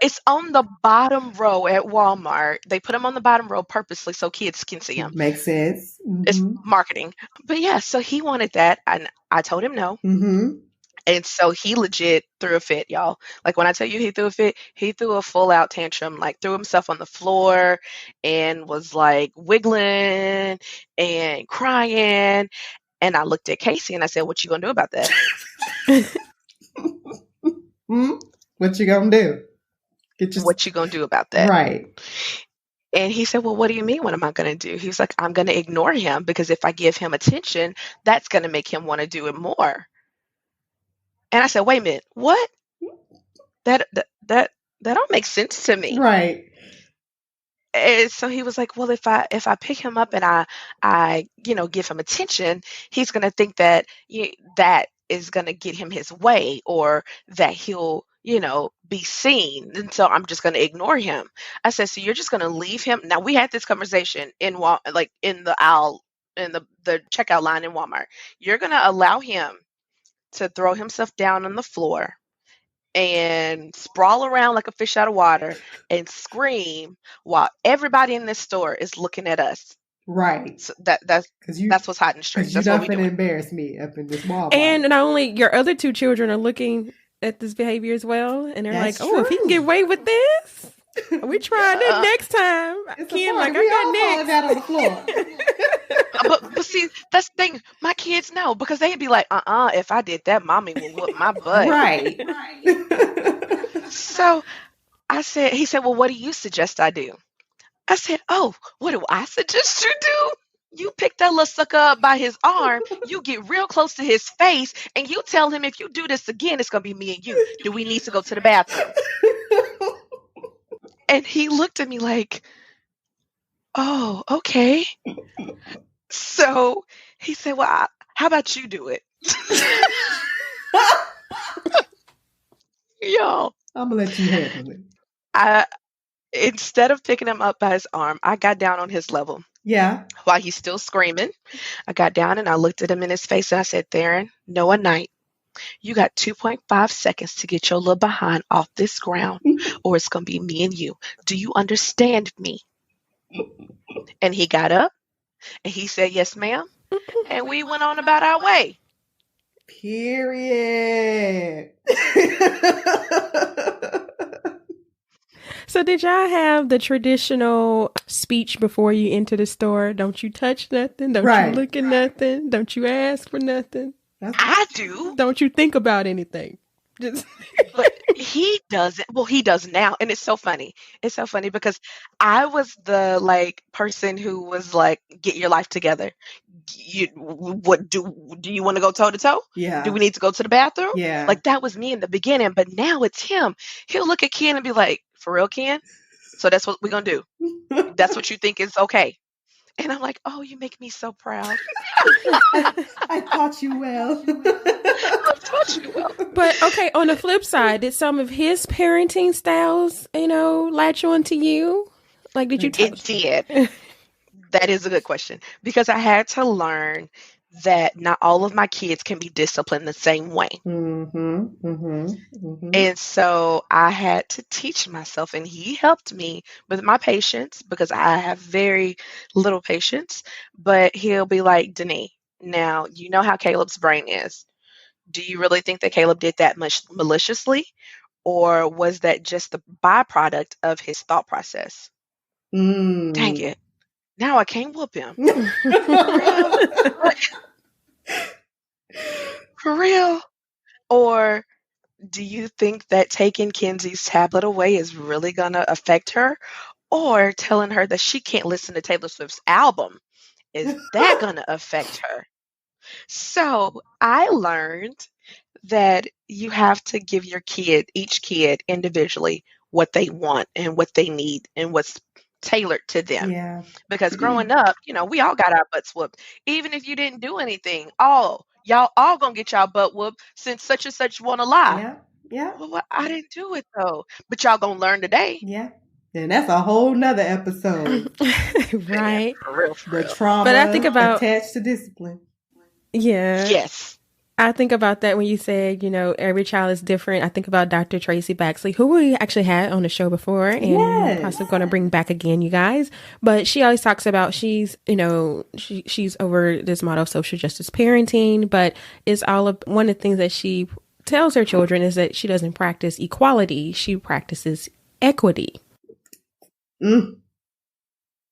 It's on the bottom row at Walmart. They put them on the bottom row purposely so kids can see them. Makes sense. It's marketing. But yeah, so he wanted that and I told him no. And so he legit threw a fit, y'all. Like when I tell you he threw a fit, he threw a full out tantrum, like threw himself on the floor and was like wiggling and crying. And I looked at Casey and I said, what you gonna do about that? What you gonna do? What you gonna do about that? Right. And he said, well, what do you mean? What am I going to do? He's like, I'm going to ignore him because if I give him attention, that's going to make him want to do it more. And I said, wait a minute, what? That don't make sense to me. Right. And so he was like, well, if I pick him up and I give him attention, he's going to think that that is going to get him his way or that he'll, be seen. And so I'm just going to ignore him. I said, so you're just going to leave him. Now we had this conversation in the aisle, in the checkout line in Walmart. You're going to allow him to throw himself down on the floor and sprawl around like a fish out of water and scream while everybody in this store is looking at us. Right. So that's what's hot in the streets. That's what we do. Embarrass me up in this Walmart. And not only your other two children are looking at this behavior as well, and they're like, "Oh, if he can get away with this, we trying it next time." Ken, like, I got next. On the floor. but see, that's the thing. My kids know because they'd be like, if I did that, mommy would whoop my butt. Right. So he said, well, what do you suggest I do? I said, oh, what do I suggest you do? You pick that little sucker up by his arm, you get real close to his face, and you tell him if you do this again, it's going to be me and you. Do we need to go to the bathroom? And he looked at me like, oh, okay. So he said, well, how about you do it? Y'all. I'm going to let you handle it. Instead of picking him up by his arm, I got down on his level. Yeah. While he's still screaming, I got down and I looked at him in his face and I said, Darren, Noah Knight, you got 2.5 seconds to get your little behind off this ground or it's going to be me and you. Do you understand me? And he got up and he said, yes, ma'am. And we went on about our way. Period. So did y'all have the traditional speech before you enter the store? Don't you touch nothing. Don't you look at nothing. Don't you ask for nothing. I do. Don't you think about anything. But he doesn't. Well, he does now. And it's so funny. It's so funny because I was the person who was like, get your life together. Do you want to go toe to toe? Yeah. Do we need to go to the bathroom? Yeah. Like that was me in the beginning, but now it's him. He'll look at Ken and be like, for real, Ken? So that's what we're going to do. That's what you think is okay. And I'm like, oh, you make me so proud. I taught you well. I taught you well. But okay, on the flip side, did some of his parenting styles, latch on to you? Like, did you? It did. That is a good question because I had to learn that not all of my kids can be disciplined the same way. And so I had to teach myself, and he helped me with my patience because I have very little patience. But he'll be like, Denise, now you know how Caleb's brain is. Do you really think that Caleb did that much maliciously? Or was that just the byproduct of his thought process? Dang it. Now I can't whoop him. For real? Or do you think that taking Kenzie's tablet away is really going to affect her? Or telling her that she can't listen to Taylor Swift's album, is that going to affect her? So I learned that you have to give each kid individually what they want and what they need and what's tailored to them. Yeah. Because growing up, we all got our butts whooped. Even if you didn't do anything, y'all all gonna get y'all butt whooped since such and such want to lie. Yeah. Yeah. Well, I didn't do it though. But y'all gonna learn today. Yeah. And that's a whole nother episode. Right. For real. The trauma But I think about attached to discipline. Yeah. Yes. I think about that when you said, every child is different. I think about Dr. Tracy Baxley, who we actually had on the show before and possibly going to bring back again, you guys. But she always talks about she's over this model of social justice parenting, but it's one of the things that she tells her children is that she doesn't practice equality. She practices equity.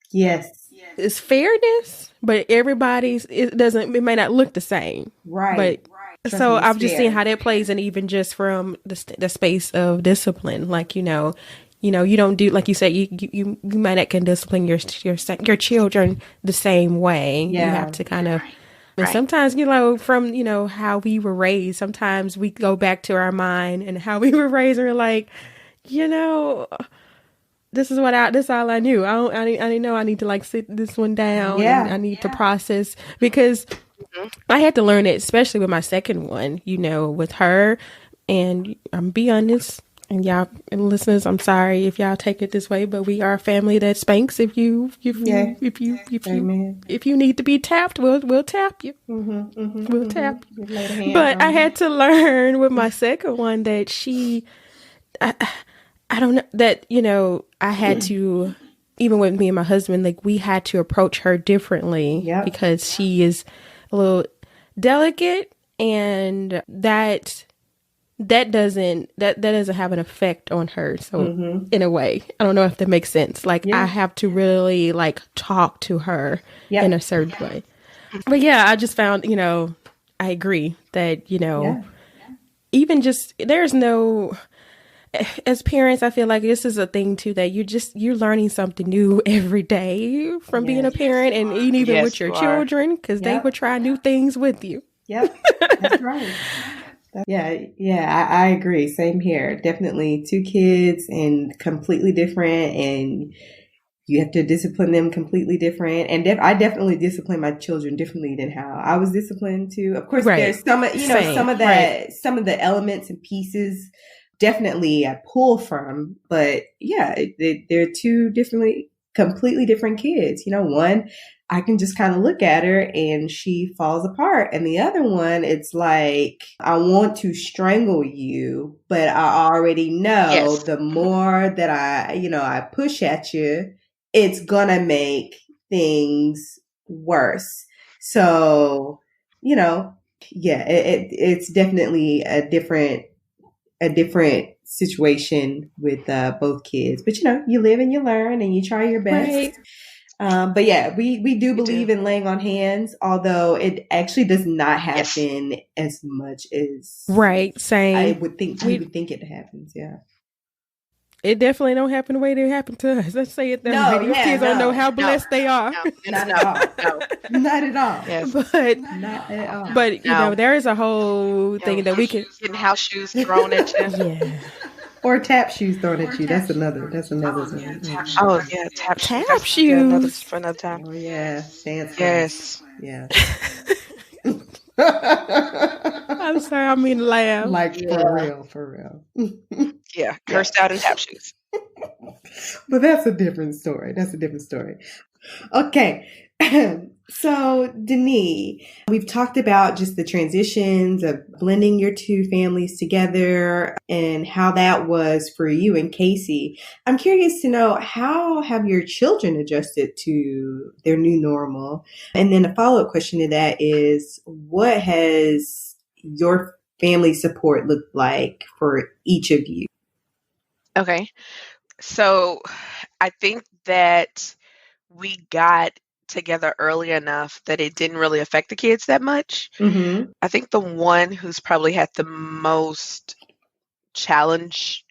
Yes. It's fairness, but it may not look the same. Right. But so I'm just seeing how that plays, and even just from the space of discipline, like, you don't do, like you said, you might not can discipline your children the same way. Yeah. You have to kind of, and sometimes, from, how we were raised, sometimes we go back to our mind and how we were raised and we're like, this is all I knew. I didn't know I need to like sit this one down. Yeah. And I need to process, because I had to learn it, especially with my second one, with her. And I'm be honest, and y'all and listeners, I'm sorry if y'all take it this way, but we are a family that spanks. If you need to be tapped, we'll tap you. We'll tap you. But I had to learn with my second one that I don't know that, I had to, even with me and my husband, like we had to approach her differently because she is a little delicate, and that doesn't have an effect on her. So in a way, I don't know if that makes sense. Like I have to really like talk to her in a certain way. But I just found, I agree that, even just, there's no, as parents, I feel like this is a thing too, that you're learning something new every day from being a parent, and even with your children, because they will try new things with you. Yep, that's right. I agree. Same here. Definitely 2 kids and completely different, and you have to discipline them completely different. And I definitely discipline my children differently than how I was disciplined too. Of course, there's some of the elements and pieces definitely I pull from, but they're 2 completely different kids. One, I can just kind of look at her and she falls apart. And the other one, it's like, I want to strangle you, but I already know the more that I push at you, it's gonna make things worse. So, it's definitely a different situation with both kids, but you live and you learn and you try your best. But we do believe in laying on hands, although it actually does not happen as much as same. I would think we would think it happens. It definitely don't happen the way they happen to us. Let's say it that way. These kids don't know how blessed they are. Not at all. Not at all. Yes. But not at all. But there is a whole thing that we can getting house shoes thrown at you. Yeah. Or tap shoes thrown at you. That's another thing. Oh yeah, tap shoes. For another time. Oh yeah, dance. Yes. Yeah. I'm sorry, I mean to laugh. Like for real. Yeah, cursed out in tap shoes. But that's a different story. Okay. So, Denis, we've talked about just the transitions of blending your two families together and how that was for you and Casey. I'm curious to know, how have your children adjusted to their new normal? And then a follow-up question to that is, what has your family support looked like for each of you? Okay. So I think that we got together early enough that it didn't really affect the kids that much. Mm-hmm. I think the one who's probably had the most challenge,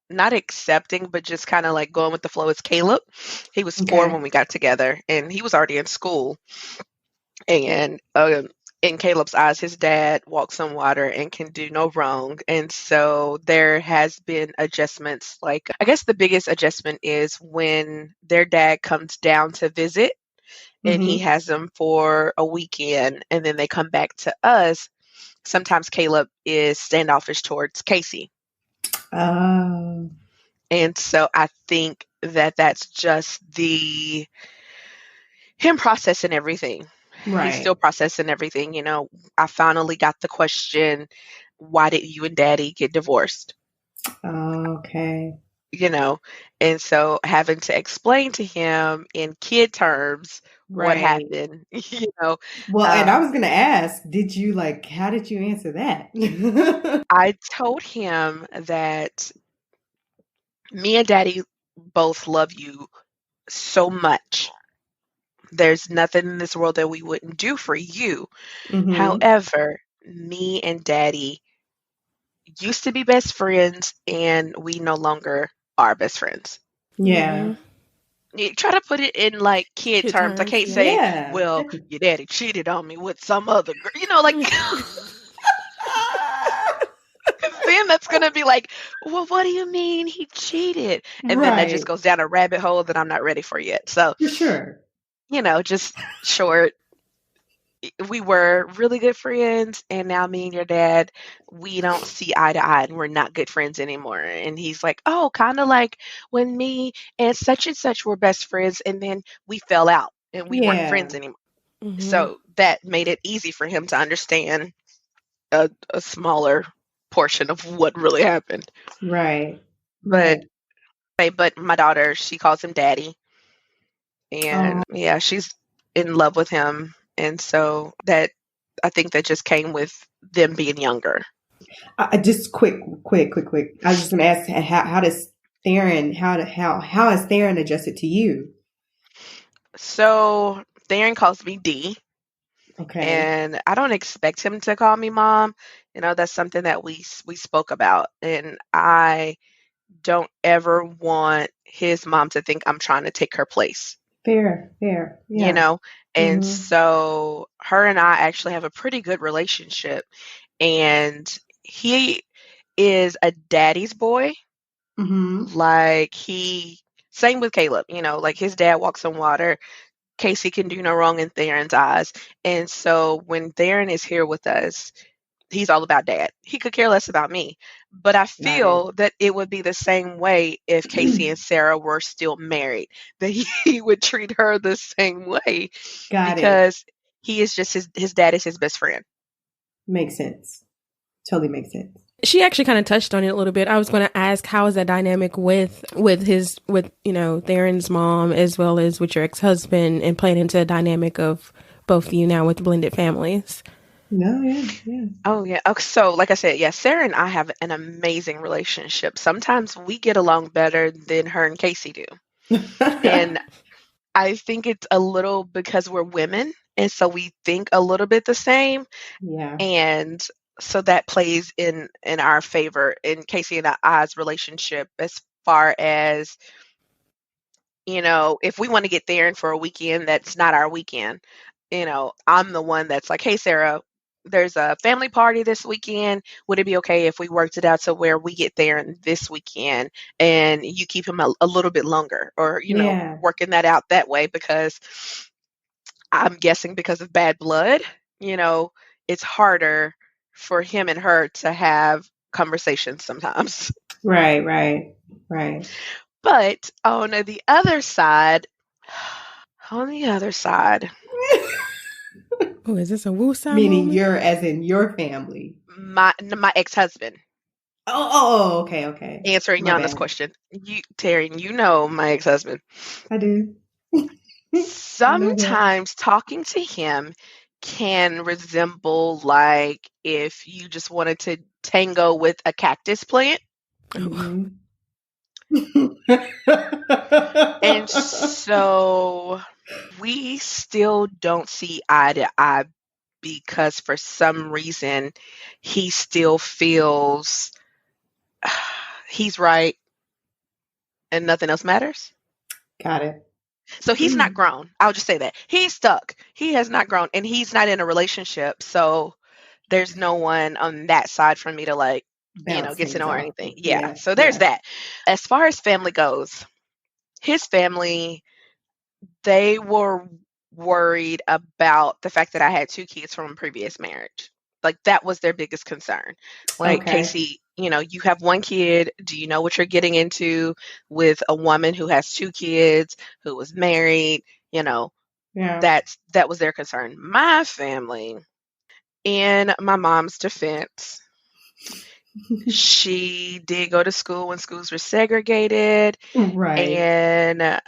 not accepting, but just kind of like going with the flow, is Caleb. He was 4 Okay. when we got together, and he was already in school. And in Caleb's eyes, his dad walks on water and can do no wrong. And so there has been adjustments. Like, I guess the biggest adjustment is when their dad comes down to visit and he Mm-hmm. has them for a weekend and then they come back to us. Sometimes Caleb is standoffish towards Casey. Oh. And so I think that that's just him processing everything. He's Right. still processing everything. You know, I finally got the question, why did you and Daddy get divorced? Okay. You know, and so having to explain to him in kid terms what Right. happened, Well, and I was going to ask, how did you answer that? I told him that me and Daddy both love you so much. There's nothing in this world that we wouldn't do for you. Mm-hmm. However, me and Daddy used to be best friends and we no longer are best friends. Yeah. You try to put it in like kid terms. I can't say, Yeah. well, your daddy cheated on me with some other girl. Like, then that's going to be like, well, what do you mean he cheated? And then that just Right. goes down a rabbit hole that I'm not ready for yet. So, For sure. just short. We were really good friends, and now me and your dad, we don't see eye to eye, and we're not good friends anymore. And he's like, oh, kind of like when me and such were best friends, and then we fell out and we weren't Yeah. friends anymore. Mhm. So that made it easy for him to understand a smaller portion of what really happened. Right. But Right. but my daughter, she calls him daddy, and yeah, she's in love with him. And so that, I think that just came with them being younger. Just quick. I was just going to ask, how does Theron, how has Theron adjusted to you? So Theron calls me D, Okay. and I don't expect him to call me mom. That's something that we spoke about, and I don't ever want his mom to think I'm trying to take her place. Fair. Yeah. And Mhm. so her and I actually have a pretty good relationship, and he is a daddy's boy. Mm-hmm. Like, same with Caleb, like his dad walks on water. Casey can do no wrong in Theron's eyes. And so when Theron is here with us, he's all about dad. He could care less about me. But I feel that it would be the same way if Casey and Sarah were still married, that he would treat her the same way. Got it. Because he is just his dad is his best friend. Makes sense. Totally makes sense. She actually kind of touched on it a little bit. I was going to ask, how is that dynamic with Theron's mom, as well as with your ex-husband, and playing into a dynamic of both of you now with blended families? No, yeah. Oh, yeah. Okay, so like I said, yeah, Sarah and I have an amazing relationship. Sometimes we get along better than her and Casey do. And I think it's a little because we're women, and so we think a little bit the same. Yeah. And so that plays in our favor in Casey and I's relationship, as far as, if we want to get there and for a weekend that's not our weekend, I'm the one that's like, hey, Sarah, there's a family party this weekend. Would it be okay if we worked it out to where we get there this weekend and you keep him a little bit longer, or, working that out that way? Because I'm guessing because of bad blood, it's harder for him and her to have conversations sometimes. Right. But on the other side, Oh, is this a woosah Meaning moment? your, as in your family. My ex-husband. Okay. Answering My Yana's bad. question. Terry, you know my ex-husband. I do. Sometimes talking to him can resemble like if you just wanted to tango with a cactus plant. Mhm. And so we still don't see eye to eye because for some reason he still feels he's right and nothing else matters. Got it. So he's not grown. I'll just say that. He's stuck. He has not grown and he's not in a relationship. So there's no one on that side for me to like, Bounce get to things know or off. anything. Yeah. Yeah. So there's that. As far as family goes, his family, they were worried about the fact that I had 2 kids from a previous marriage. Like that was their biggest concern. Like, Okay. Casey, you have 1 kid. Do you know what you're getting into with a woman who has 2 kids, who was married? Yeah. That was their concern. My family, in my mom's defense, she did go to school when schools were segregated. Right. And,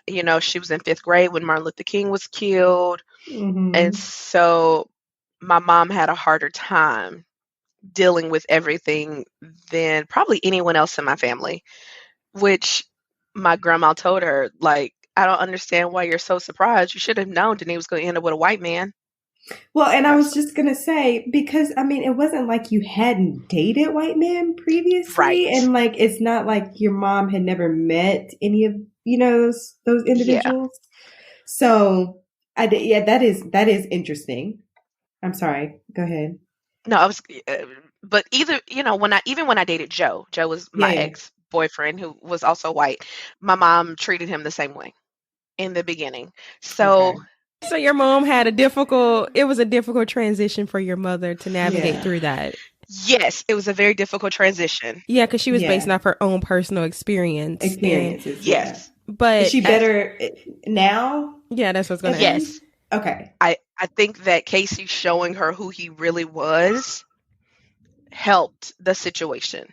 she was in 5th grade when Martin Luther King was killed. Mhm. And so my mom had a harder time dealing with everything than probably anyone else in my family, which my grandma told her, like, I don't understand why you're so surprised. You should have known Denise was going to end up with a white man. Well, and I was just going to say, because, I mean, it wasn't like you hadn't dated white men previously. Right. And, like, it's not like your mom had never met any of, those individuals. Yeah. So, that is interesting. I'm sorry. Go ahead. No, I was, but when I dated Joe was my ex-boyfriend who was also white. My mom treated him the same way in the beginning. So, So your mom had it was a difficult transition for your mother to navigate through that. Yes, it was a very difficult transition. Yeah, because she was basing off her own personal experiences. Yes. But is she better now? Yeah, that's what's going to Yes. Okay. I think that Casey showing her who he really was helped the situation.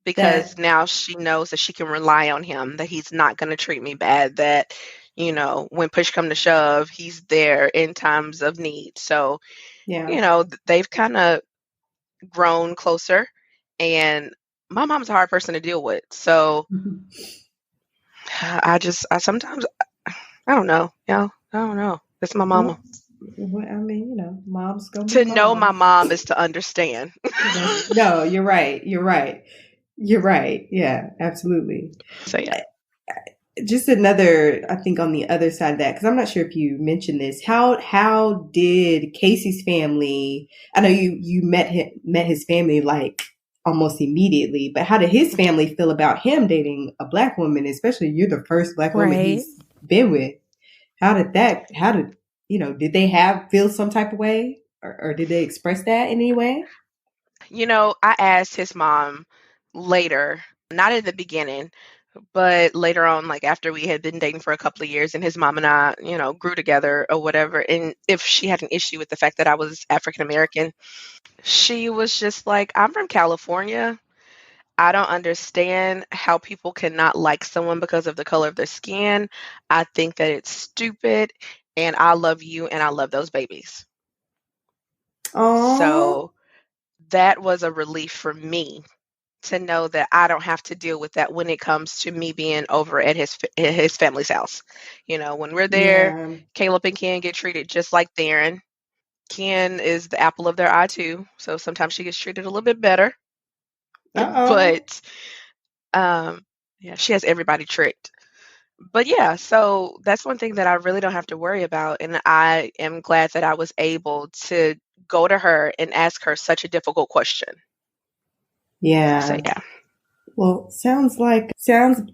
Because now she knows that she can rely on him, that he's not going to treat me bad, that, when push come to shove, he's there in times of need. So, they've kind of grown closer, and my mom's a hard person to deal with. So I sometimes, I don't know. I don't know. It's my mama. Well, I mean, mom's going to know my mom is to understand. No, you're right. Yeah, absolutely. So yeah. Just another, I think, on the other side of that, because I'm not sure if you mentioned this. How did Casey's family? I know you met his family like almost immedately, but how did his family feel about him dating a Black woman? Especially, you're the first Black woman he's been with. Did they feel some type of way, or did they express that in any way? I asked his mom later, not in the beginning, but later on, like after we had been dating for a couple of years and his mom and I, grew together or whatever, and if she had an issue with the fact that I was African American, she was just like, I'm from California. I don't understand how people cannot like someone because of the color of their skin. I think that it's stupid, and I love you and I love those babies. Aww. So that was a relief for me to know that I don't have to deal with that when it comes to me being over at his family's house. When we're there, Caleb and Ken get treated just like Theron. Ken is the apple of their eye too, so sometimes she gets treated a little bit better. But she has everybody tricked. But yeah, so that's one thing that I really don't have to worry about, and I am glad that I was able to go to her and ask her such a difficult question. Yeah. So yeah. Well, sounds like y'all have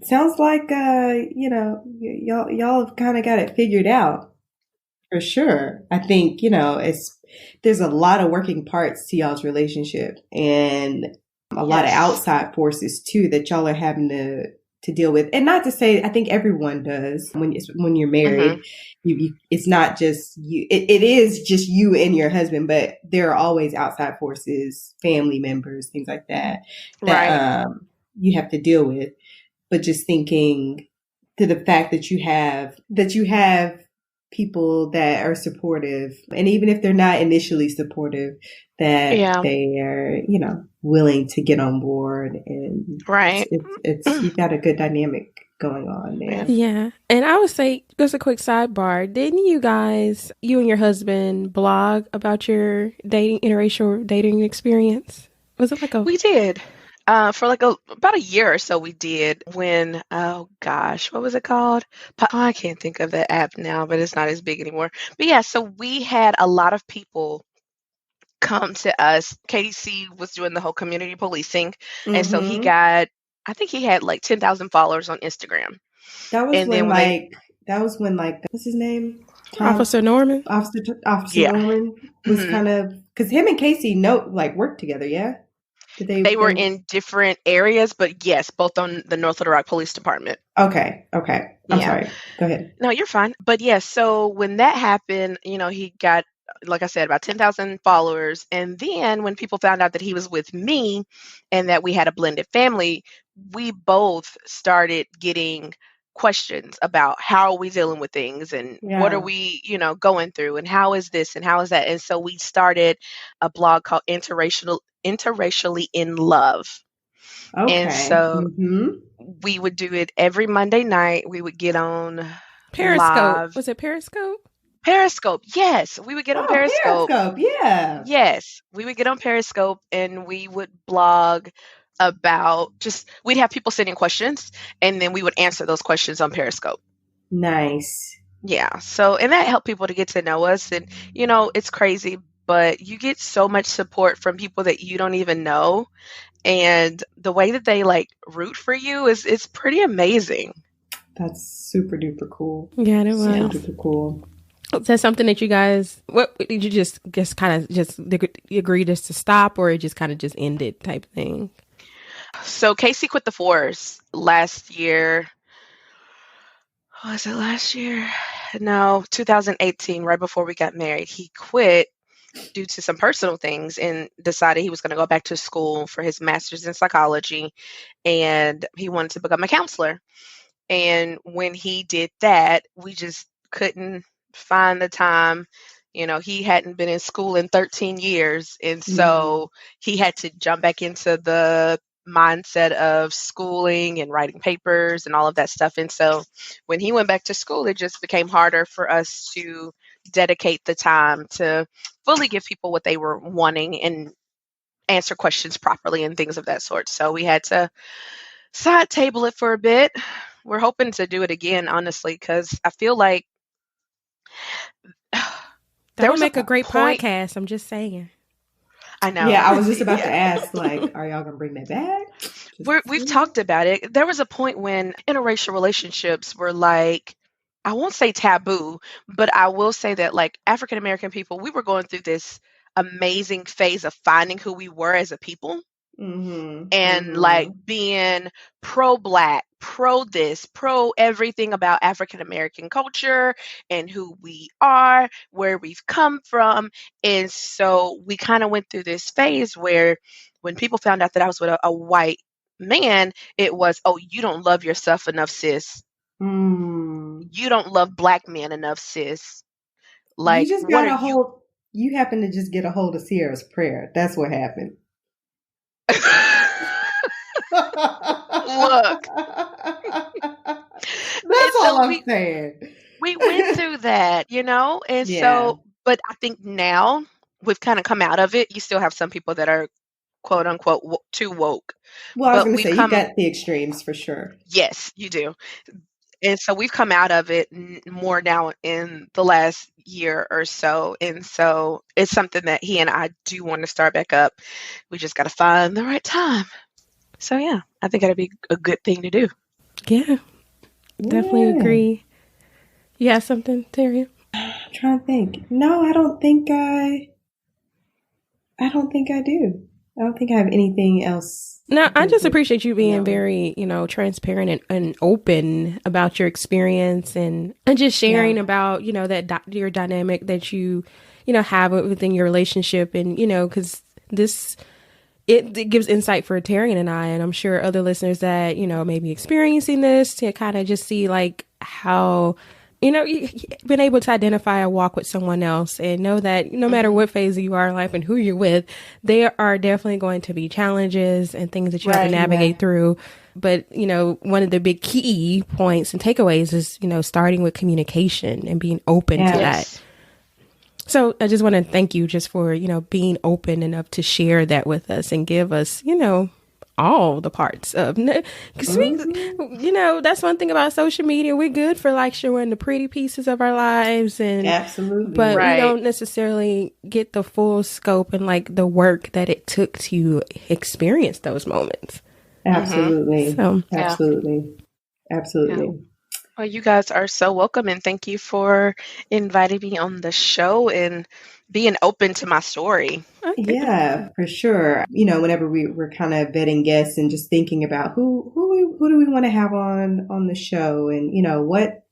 kind of got it figured out for sure. I think, there's a lot of working parts to y'all's relationship and a lot of outside forces too that y'all are having to to deal with. And not to say, I think everyone does when you're married. It's not just you. It is just you and your husband, but there are always outside forces, family members, things like that you have to deal with. But just thinking to the fact that you have people that are supportive, and even if they're not initially supportive, that they are, willing to get on board, and it's you've got a good dynamic going on there. Yeah. And I would say, just a quick sidebar, didn't you guys, you and your husband, blog about your interracial dating experience? Was it We did. For about a year or so we did when, oh gosh, what was it called? I can't think of the app now, but it's not as big anymore. But yeah, so we had a lot of people come to us. KDC was doing the whole community policing. And so I think he had like 10,000 followers on Instagram. That was when what's his name? Officer Norman. Officer Norman was kind of, because him and Casey worked together, yeah? They were in different areas, but yes, both on the North Little Rock Police Department. Okay. I'm sorry. Go ahead. No, you're fine. But yes, so when that happened, he got, like I said, about 10,000 followers. And then when people found out that he was with me and that we had a blended family, we both started getting questions about how are we dealing with things and what are we, going through, and how is this and how is that. And so we started a blog called Interracially in Love. Okay. And so we would do it every Monday night. We would get on Periscope. Live. Was it Periscope? Periscope, yes. We would get on Periscope. Periscope, yeah. Yes. We would get on Periscope and we would blog about we'd have people sending questions and then we would answer those questions on Periscope. Nice. Yeah. So, and that helped people to get to know us. And, it's crazy, but you get so much support from people that you don't even know. And the way that they root for you it's pretty amazing. That's super duper cool. Yeah, it was. Super duper cool. Is that something that you guys, what did you just kind of just agree just to stop, or it just kind of just ended type thing? So Casey quit the force last year. Was it last year? No, 2018, right before we got married. He quit due to some personal things and decided he was going to go back to school for his master's in psychology, and he wanted to become a counselor. And when he did that, we just couldn't find the time. He hadn't been in school in 13 years. And so he had to jump back into the mindset of schooling and writing papers and all of that stuff. And so when he went back to school, it just became harder for us to dedicate the time to fully give people what they were wanting and answer questions properly and things of that sort. So we had to side table it for a bit. We're hoping to do it again, honestly, because I feel like that would make a great podcast. I'm just saying. I know. Yeah, I was just about to ask, are y'all going to bring that back? We've talked about it. There was a point when interracial relationships were I won't say taboo, but I will say that African American people, we were going through this amazing phase of finding who we were as a people. And being pro-Black, pro this, pro everything about African American culture and who we are, where we've come from. And so we kind of went through this phase where when people found out that I was with a white man, it was, oh, you don't love yourself enough, sis. You don't love Black men enough, sis. You just got you happen to just get a hold of Sierra's prayer. That's what happened. Look, that's all I'm saying. We went through that, and so, but I think now we've kind of come out of it. You still have some people that are quote unquote too woke. Well, I was going to say, you got the extremes for sure. Yes, you do. And so we've come out of it more now in the last year or so. And so it's something that he and I do want to start back up. We just got to find the right time. So, yeah, I think that'd be a good thing to do. Yeah, definitely agree. You have something, Terry? I'm trying to think. No, I don't think I do. I don't think I have anything else. No, I just appreciate you being very, transparent and open about your experience and just sharing about, that your dynamic that you, have within your relationship. And, because it gives insight for Tarian and I, and I'm sure other listeners that, may be experiencing this to kind of just see like how, you've been able to identify a walk with someone else and know that no matter what phase you are in life and who you're with, there are definitely going to be challenges and things that you have to navigate through. But, one of the big key points and takeaways is, starting with communication and being open to that. So I just want to thank you just for, being open enough to share that with us and give us, all the parts of, because that's one thing about social media. We're good for like showing the pretty pieces of our lives and but we don't necessarily get the full scope and like the work that it took to experience those moments. Absolutely. So, absolutely. Yeah. Well, you guys are so welcome, and thank you for inviting me on the show and being open to my story. Yeah, for sure. Whenever we're kind of vetting guests and just thinking about who do we want to have on the show, and what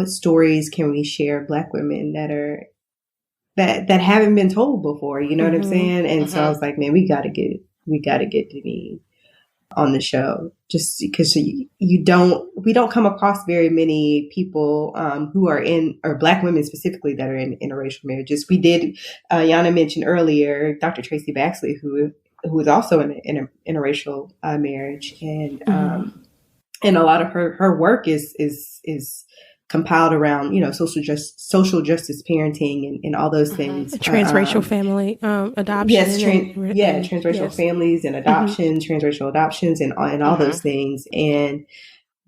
stories can we share Black women that haven't been told before. You know what I'm saying? And so I was like, man, we got to get Denise on the show, just because we don't come across very many people who are or Black women specifically that are in interracial marriages. We did, Yana mentioned earlier, Dr. Tracy Baxley, who is also in an interracial marriage, and a lot of her work is compiled around, social justice parenting and all those things. Transracial family adoption. Yes, transracial families and adoptions, transracial adoptions and all those things.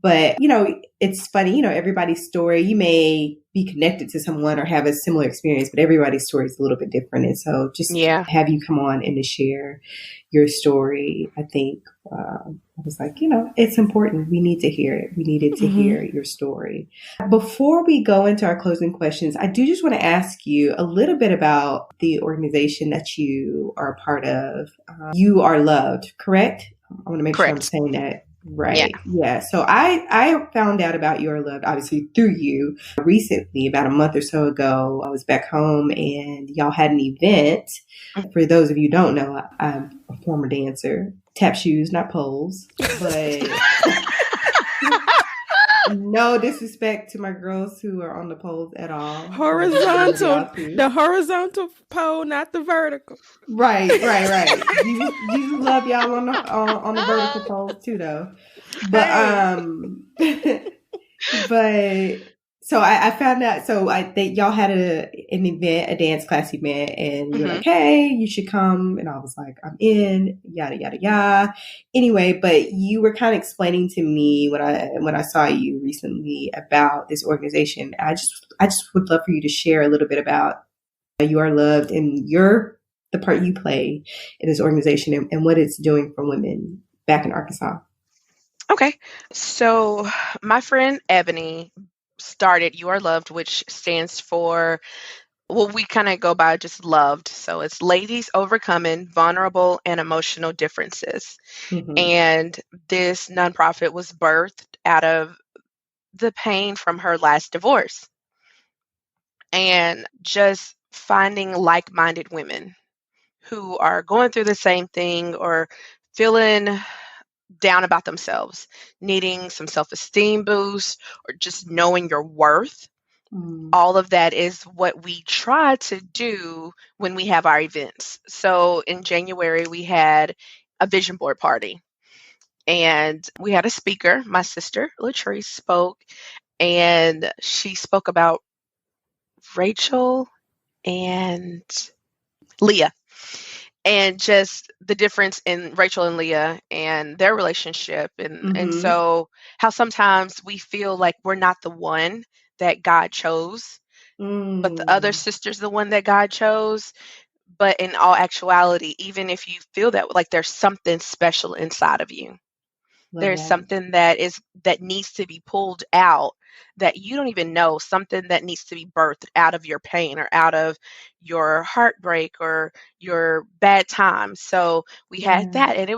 But it's funny, everybody's story, you may be connected to someone or have a similar experience, but everybody's story is a little bit different. And so just have you come on and to share your story, I think I was like, it's important. We need to hear it. We needed to hear your story. Before we go into our closing questions, I do just want to ask you a little bit about the organization that you are a part of. You Are Loved, correct? I want to make sure I'm saying that right. Yeah. So I found out about You Are Loved, obviously through you, recently, about a month or so ago. I was back home and y'all had an event. For those of you who don't know, I'm a former dancer. Tap shoes, not poles. But no disrespect to my girls who are on the poles at all. The horizontal pole, not the vertical. Right. You love y'all on the vertical poles too, though. But so I found out. So y'all had an event, a dance class event, and you're like, hey, you should come. And I was like, I'm in. Yada yada yada. Anyway, but you were kind of explaining to me when I saw you recently about this organization. I just would love for you to share a little bit about You Are Loved and the part you play in this organization and what it's doing for women back in Arkansas. Okay, so my friend Ebony started You Are Loved, which stands for, well, we kind of go by just loved. So it's Ladies Overcoming Vulnerable and Emotional Differences. And this nonprofit was birthed out of the pain from her last divorce and just finding like-minded women who are going through the same thing or feeling down about themselves, needing some self-esteem boost or just knowing your worth. All of that is what we try to do when we have our events. So in January, we had a vision board party and we had a speaker. My sister, Latrice, spoke, and she spoke about Rachel and Leah. And just the difference in Rachel and Leah and their relationship. And so how sometimes we feel like we're not the one that God chose, but the other sister's the one that God chose. But in all actuality, even if you feel that, like there's something special inside of you, there's something that needs to be pulled out that you don't even know, something that needs to be birthed out of your pain or out of your heartbreak or your bad times. So we had that, and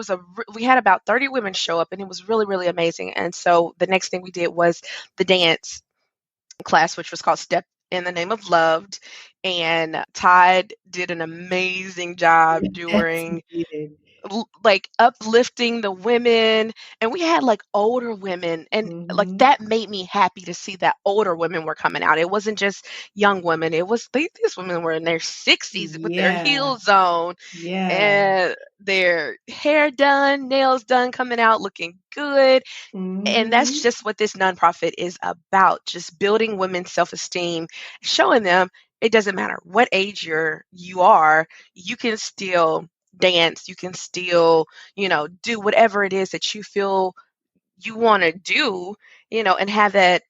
we had about 30 women show up, and it was really, really amazing. And so the next thing we did was the dance class, which was called Step in the Name of Loved. And Todd did an amazing job during like uplifting the women, and we had like older women, and like that made me happy to see that older women were coming out. It wasn't just young women. It was these women were in their 60s with their heels on and their hair done, nails done, coming out looking good. And that's just what this nonprofit is about, just building women's self-esteem, showing them it doesn't matter what age you are, you can still dance, you can still, do whatever it is that you feel you want to do, and have the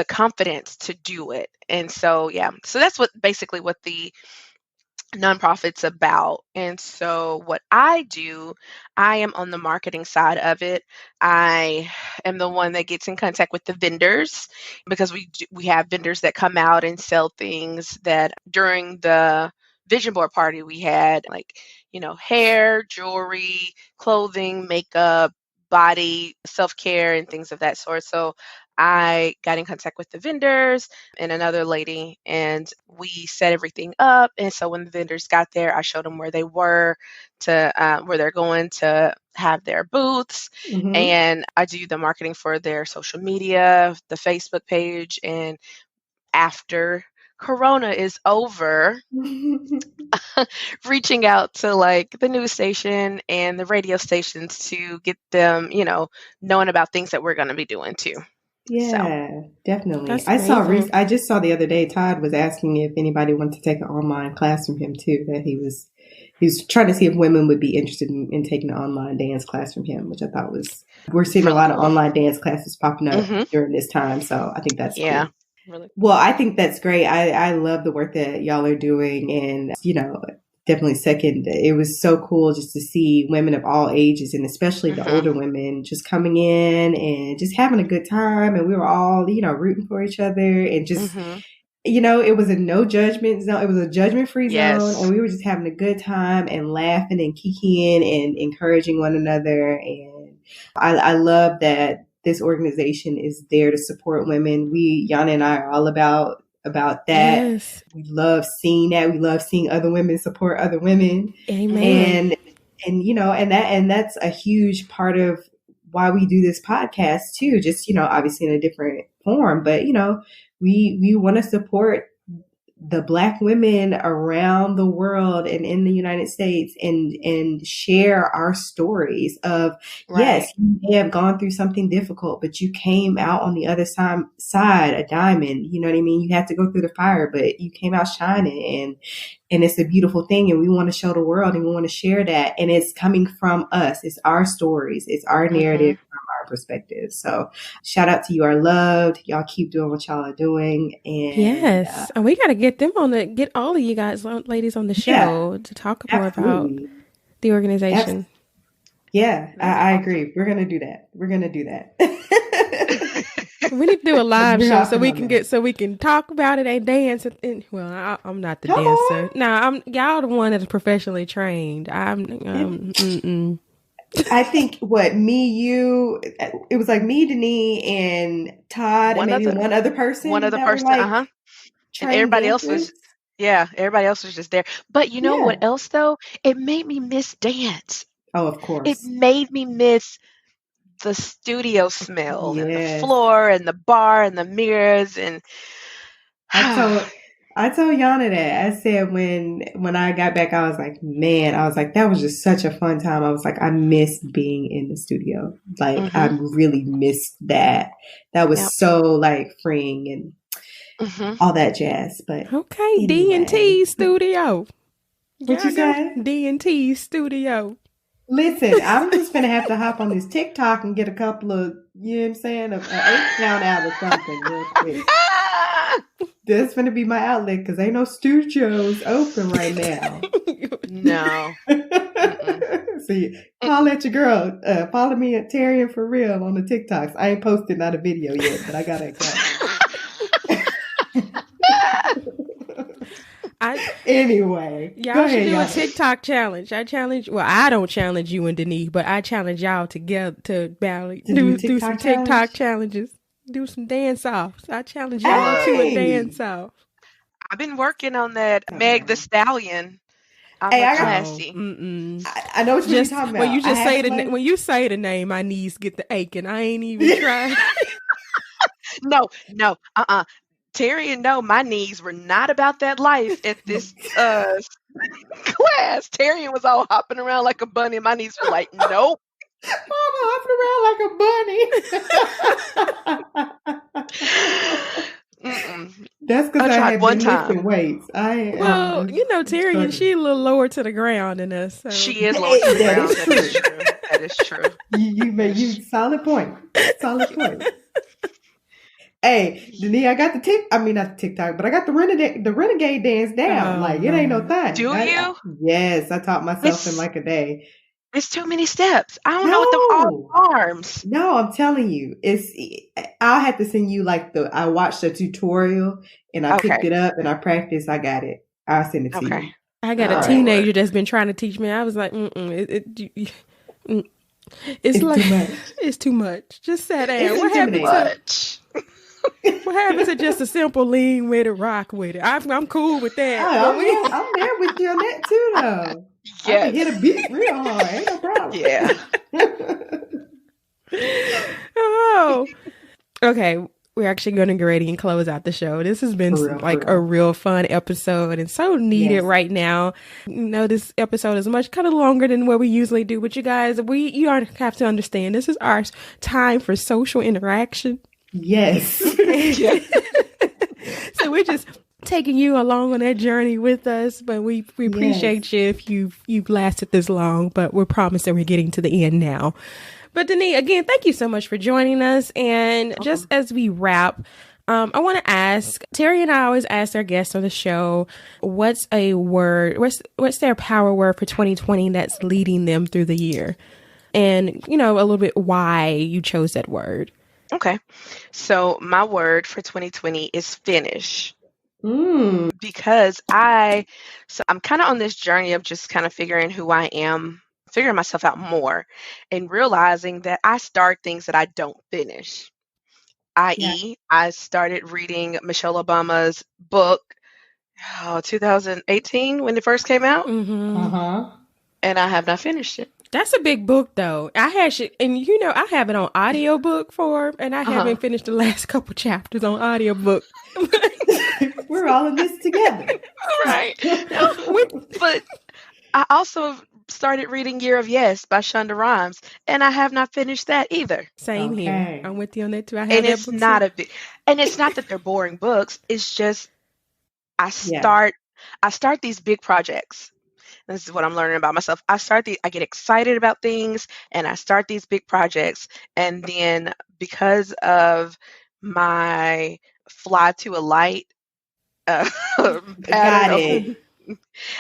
confidence to do it. And so, so that's basically what the nonprofit's about. And so what I do, I am on the marketing side of it. I am the one that gets in contact with the vendors, because we have vendors that come out and sell things. That during the vision board party, we had hair, jewelry, clothing, makeup, body, self-care, and things of that sort. So I got in contact with the vendors and another lady, and we set everything up. And so when the vendors got there, I showed them where they were where they're going to have their booths. And I do the marketing for their social media, the Facebook page. And after Corona is over, reaching out to like the news station and the radio stations to get them, knowing about things that we're going to be doing too. Yeah, definitely. I just saw the other day, Todd was asking me if anybody wanted to take an online class from him too, that he was trying to see if women would be interested in taking an online dance class from him, which I thought we're seeing really a lot of online dance classes popping up during this time. So I think that's cool. Really. Well, I think that's great. I love the work that y'all are doing, and, definitely second. It was so cool just to see women of all ages, and especially the older women, just coming in and just having a good time. And we were all, rooting for each other, and just, it was a no judgment zone. It was a judgment-free zone. And we were just having a good time and laughing and kikiing and encouraging one another. And I love that this organization is there to support women. Yana and I are all about that. Yes. We love seeing that. We love seeing other women support other women. Amen. And that's a huge part of why we do this podcast too. Just, obviously in a different form, but we want to support the Black women around the world and in the United States, and share our stories of, yes, you may have gone through something difficult, but you came out on the other side a diamond. You know what I mean? You had to go through the fire, but you came out shining, and it's a beautiful thing. And we want to show the world, and we want to share that. And it's coming from us. It's our stories. It's our narrative from our perspective. So shout out to You Are Loved. Y'all keep doing what y'all are doing. And yes. And we got to get all of you guys, ladies, on the show to talk more about the organization. Yeah, I agree. We're going to do that. We need to do a live show so we can talk about it and dance. I'm not the dancer. No, y'all the one that's professionally trained. I think it was like me, Denise, and Todd, and maybe one other person. And everybody else was just there. But you know what else though? It made me miss dance. Oh, of course. It made me miss the studio smell and the floor and the bar and the mirrors. And I told Yana that. I said when I got back, I was like, that was just such a fun time. I was like, I missed being in the studio. Like, I really missed that. That was so like freeing and all that jazz. But okay, anyway. D&T studio. What you say? D&T studio. Listen, I'm just going to have to hop on this TikTok and get a couple of, you know what I'm saying, an 8-count out or something real quick. That's going to be my outlet, because ain't no studios open right now. No. See, holla at your girl. Follow me at Terrian for real on the TikToks. I ain't posted not a video yet, but I got to account. Anyway, y'all should do a TikTok challenge. I don't challenge you and Denise, but I challenge y'all together to do some TikTok challenges. Do some dance offs. I challenge y'all to a dance off. I've been working on that Meg the Stallion. Hey, classy. I know what you're talking about. When you just when you say the name, my knees get the aching. I ain't even trying. No. Terry and my knees were not about that life at this class. Terry was all hopping around like a bunny, and my knees were like, nope. Mama hopping around like a bunny. That's because I had been lifting weights. Terry and she a little lower to the ground than us. So. She is lower to the ground. That is true. You solid point. Hey, Denise, I got not the TikTok, but I got the renegade dance down. It ain't no thing. Do you? Yes, I taught myself in like a day. It's too many steps. I don't know what the arms. No, I'm telling you, I'll have to send you I watched a tutorial and I picked it up and I practiced. I got it. I'll send it to you. I got a teenager that's been trying to teach me. I was like, it's like too much. It's too much. Just sat down. What happens to just a simple lean with it, rock with it? I'm cool with that. I'm there with you on that too, though. Yeah, I can hit a beat real hard. Ain't no problem. Yeah. Okay. We're actually going to get ready and close out the show. This has been a real fun episode and so needed right now. This episode is much kind of longer than what we usually do, but you guys, you have to understand this is our time for social interaction. Yes. So we're just taking you along on that journey with us, but we appreciate you if you've lasted this long, but we're promising we're getting to the end now. But Denise, again, thank you so much for joining us. And just as we wrap, I want to ask, Terry and I always ask our guests on the show, what's a word, what's their power word for 2020 that's leading them through the year? And, a little bit why you chose that word. Okay. So my word for 2020 is finish. Because I'm kind of on this journey of just kind of figuring who I am, figuring myself out more, and realizing that I start things that I don't finish. I started reading Michelle Obama's book, 2018 when it first came out, and I have not finished it. That's a big book, though. I have it on audiobook form, and I haven't finished the last couple chapters on audiobook. We're all in this together. Right. But I also started reading Year of Yes by Shonda Rhimes, and I have not finished that either. Same here. I'm with you on that too. It's not that they're boring books. It's just I start these big projects. This is what I'm learning about myself. I get excited about things and I start these big projects. And then because of my fly to a light pattern,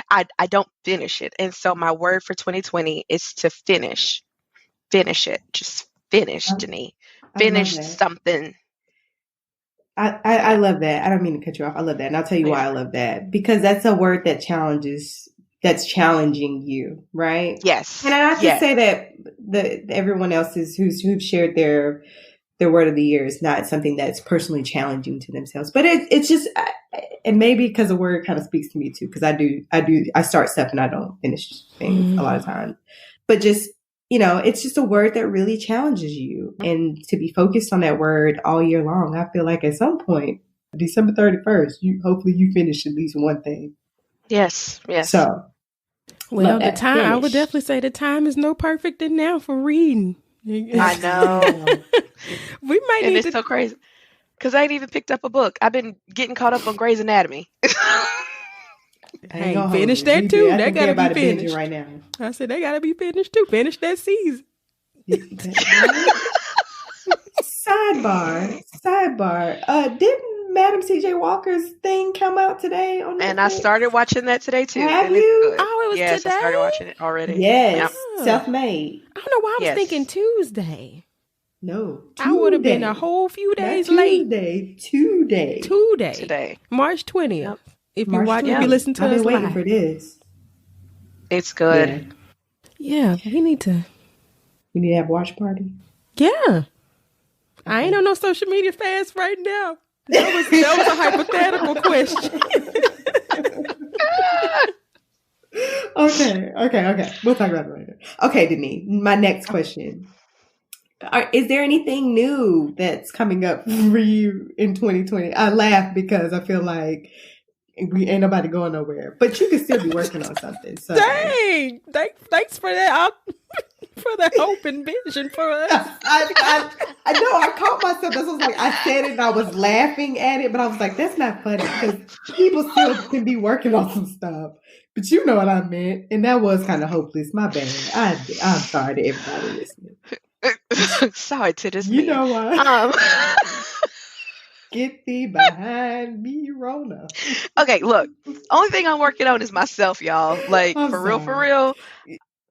I don't finish it. And so my word for 2020 is to finish. Finish it. Just finish, Denise. Finish something. I love that. I don't mean to cut you off. I love that. And I'll tell you why I love that. Because that's a word that that's challenging you, right? Yes. And I can say that everyone else who've shared their word of the year is not something that's personally challenging to themselves, but it's just, and maybe because the word kind of speaks to me too, because I start stuff and I don't finish things a lot of times, but just, it's just a word that really challenges you, and to be focused on that word all year long. I feel like at some point, December 31st, hopefully you finish at least one thing. Yes. So, the time, I would definitely say the time is no perfect than now for reading. I know. We might need it's so crazy because I ain't even picked up a book. I've been getting caught up on Grey's Anatomy. Hey, finish that too. That gotta be finished right now. I said they gotta be finished too. Finish that season. Sidebar. Didn't Madam C.J. Walker's thing come out today on Netflix? And I started watching that today too. Have you? Oh, it was today? Yes, I started watching it already. Yes, Self-Made. I don't know why I was thinking Tuesday. No, I would have been a whole few days late. Today. March 20th. Yep. if you watch, if you listen to us live. I've been waiting for this. It's good. Yeah, we need to have a watch party. Yeah. Okay. I ain't on no social media fast right now. That was a hypothetical question. Okay. We'll talk about it later. Okay, Denise, my next question. Is there anything new that's coming up for you in 2020? I laugh because I feel like we ain't nobody going nowhere, but you can still be working on something. So. Dang! Thanks for that. For the hope and vision for us. I know. I caught myself. That's what I said it and I was laughing at it, but I was like, that's not funny because people still can be working on some stuff. But you know what I meant, and that was kind of hopeless. My bad. I'm sorry to everybody listening. Sorry to this. You know what? Get thee behind me, Rona. Okay, look. Only thing I'm working on is myself, y'all. Like, for real.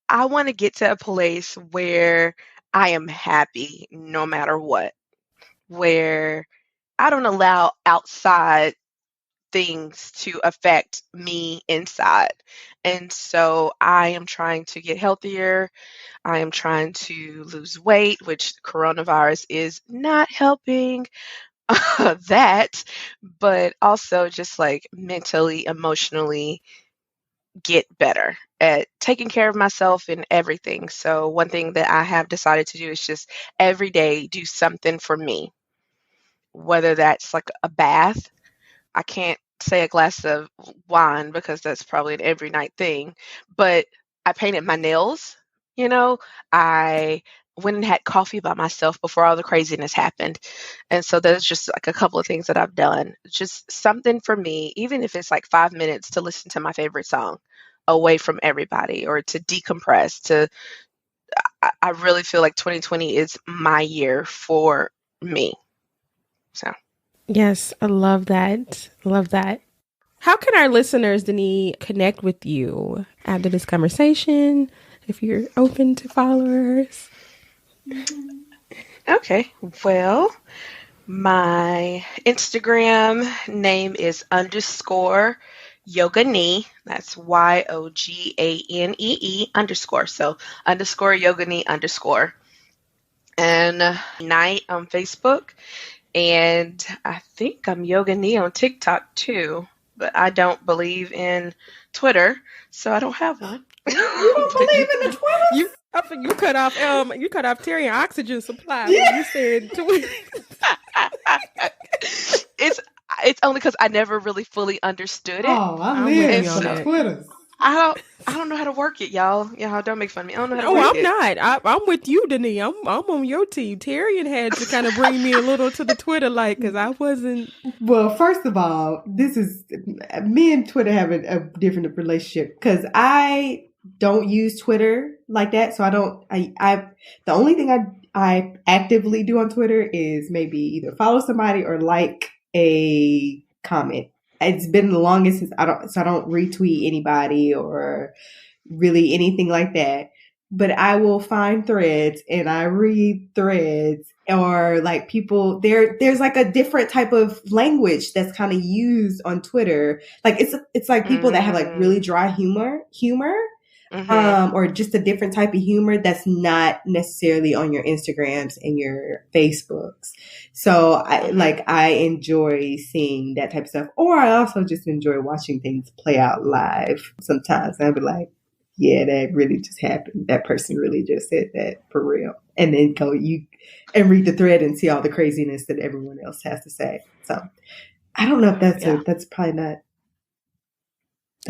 I want to get to a place where I am happy no matter what. Where I don't allow outside things to affect me inside. And so I am trying to get healthier. I am trying to lose weight, which coronavirus is not helping. That, but also just like mentally, emotionally get better at taking care of myself and everything. So one thing that I have decided to do is just every day do something for me, whether that's like a bath. I can't say a glass of wine because that's probably an every night thing, but I painted my nails, I went and had coffee by myself before all the craziness happened. And so there's just like a couple of things that I've done. Just something for me, even if it's like 5 minutes to listen to my favorite song away from everybody or to decompress. I really feel like 2020 is my year for me. So. Yes, I love that. Love that. How can our listeners, Denise, connect with you after this conversation? If you're open to followers. Okay. Well, my Instagram name is _yoganee. That's YOGANEE _ So _yoganee _. And Night on Facebook. And I think I'm Yoganee on TikTok too, but I don't believe in Twitter, so I don't have one. You don't believe in the Twitter? You cut off Terry and oxygen supply when you said Twitter. It's only because I never really fully understood it. Oh, I'm with you on Twitter. I don't know how to work it, y'all. Y'all don't make fun of me. I don't know how to work it. No, I'm not. I'm with you, Denise. I'm on your team. Tyrion had to kind of bring me a little to the Twitter light because I wasn't. Well, first of all, this is me and Twitter have a different relationship because I don't use Twitter like that. So the only thing I actively do on Twitter is maybe either follow somebody or like a comment. It's been the longest since I don't retweet anybody or really anything like that. But I will find threads and I read threads or like people there's like a different type of language that's kind of used on Twitter. Like it's like people that have like really dry humor. Or just a different type of humor that's not necessarily on your Instagrams and your Facebooks. So I enjoy seeing that type of stuff. Or I also just enjoy watching things play out live sometimes. I'll be like, yeah, that really just happened. That person really just said that for real. And then go and read the thread and see all the craziness that everyone else has to say. So I don't know if that's probably not.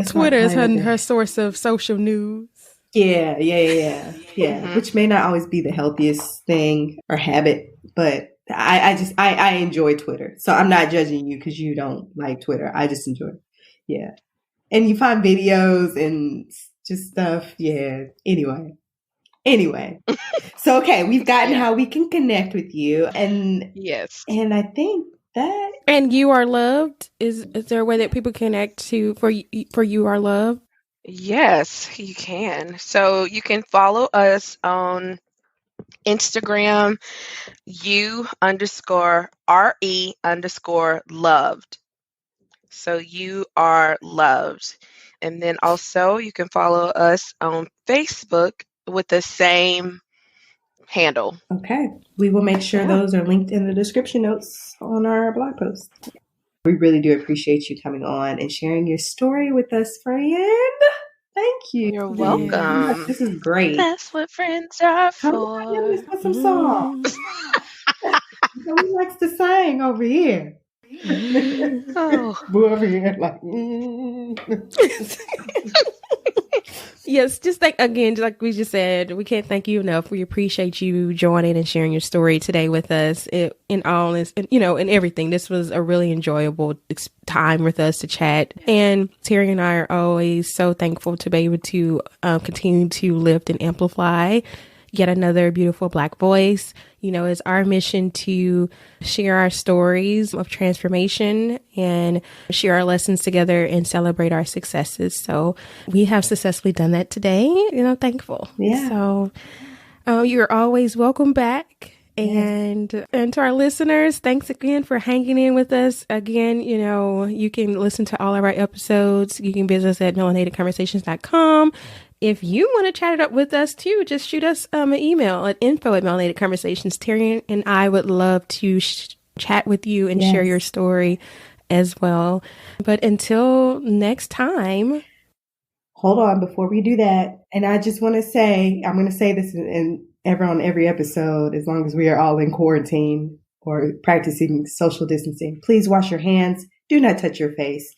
Twitter is her source of social news. Yeah. Mm-hmm. Which may not always be the healthiest thing or habit, but I enjoy Twitter. So I'm not judging you because you don't like Twitter. I just enjoy it. Yeah. And you find videos and just stuff. Yeah. Anyway. So, okay, we've gotten how we can connect with you. And yes. And I think that. And You Are Loved. Is there a way that people connect for You Are Loved? Yes, you can. So you can follow us on Instagram, U_RE_loved. So you are loved. And then also you can follow us on Facebook with the same handle. Okay. We will make sure those are linked in the description notes on our blog post. We really do appreciate you coming on and sharing your story with us, friend. Thank you. You're welcome. This is great. That's what friends are for. Let's put some songs. Who likes to sing over here? Oh. Over here, like. Yes, just like we just said, we can't thank you enough. We appreciate you joining and sharing your story today with us in all this, in everything. This was a really enjoyable time with us to chat. And Terry and I are always so thankful to be able to continue to lift and amplify yet another beautiful Black voice. It's our mission to share our stories of transformation and share our lessons together and celebrate our successes. So we have successfully done that today. Thankful. Yeah. So you're always welcome back. And to our listeners, thanks again for hanging in with us. Again, you can listen to all of our episodes. You can visit us at melanatedconversations.com. If you want to chat it up with us too, just shoot us an email at info@melanatedconversations. Terry and I would love to chat with you and share your story as well. But until next time. Hold on before we do that. And I just want to say, I'm going to say this on every episode, as long as we are all in quarantine or practicing social distancing. Please wash your hands. Do not touch your face.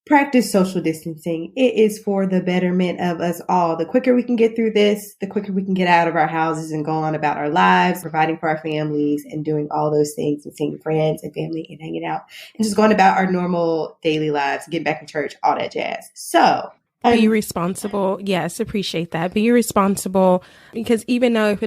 Practice social distancing. It is for the betterment of us all. The quicker we can get through this, the quicker we can get out of our houses and go on about our lives, providing for our families and doing all those things and seeing friends and family and hanging out and just going about our normal daily lives, getting back in church, all that jazz. So be responsible. Yes, appreciate that. Be responsible, because even though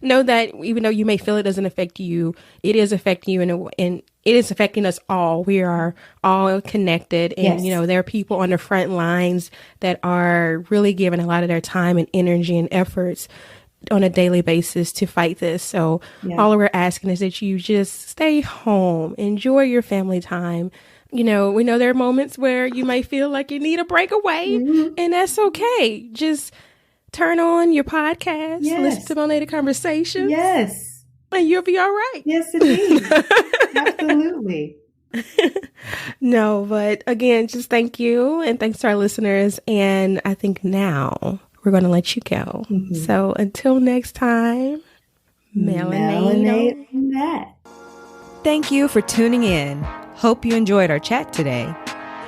even though you may feel it doesn't affect you, it is affecting you and it is affecting us all. We are all connected. And, there are people on the front lines that are really giving a lot of their time and energy and efforts on a daily basis to fight this. So all we're asking is that you just stay home, enjoy your family time. We know there are moments where you may feel like you need a breakaway, and that's okay. Just turn on your podcast, listen to Melanated Conversations. Yes. And you'll be all right. Yes, indeed. Absolutely. No, but again, just thank you. And thanks to our listeners. And I think now we're going to let you go. So until next time, melanate that. Thank you for tuning in. Hope you enjoyed our chat today.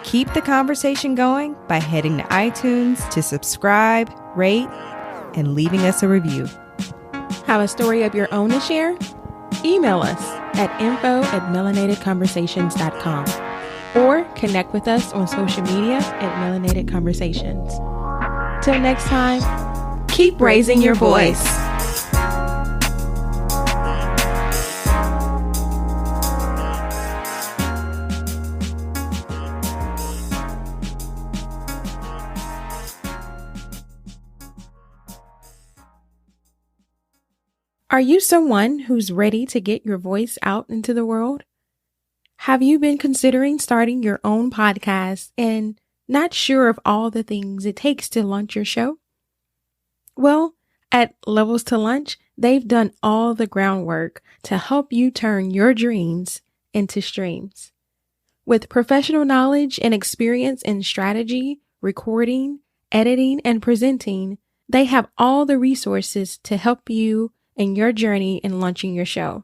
Keep the conversation going by heading to iTunes to subscribe, rate, and leaving us a review. Have a story of your own to share? Email us at info@melanatedconversations.com or connect with us on social media at Melanated Conversations. Till next time, keep raising your voice. Are you someone who's ready to get your voice out into the world? Have you been considering starting your own podcast and not sure of all the things it takes to launch your show? Well, at Levels to Lunch, they've done all the groundwork to help you turn your dreams into streams. With professional knowledge and experience in strategy, recording, editing, and presenting, they have all the resources to help you in your journey in launching your show.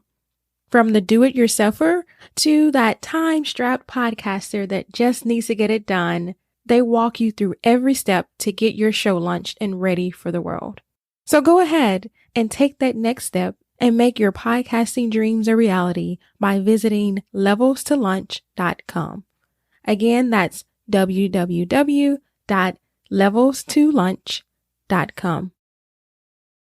From the do-it-yourselfer to that time-strapped podcaster that just needs to get it done, they walk you through every step to get your show launched and ready for the world. So go ahead and take that next step and make your podcasting dreams a reality by visiting levels2lunch.com. Again, that's www.levels2lunch.com.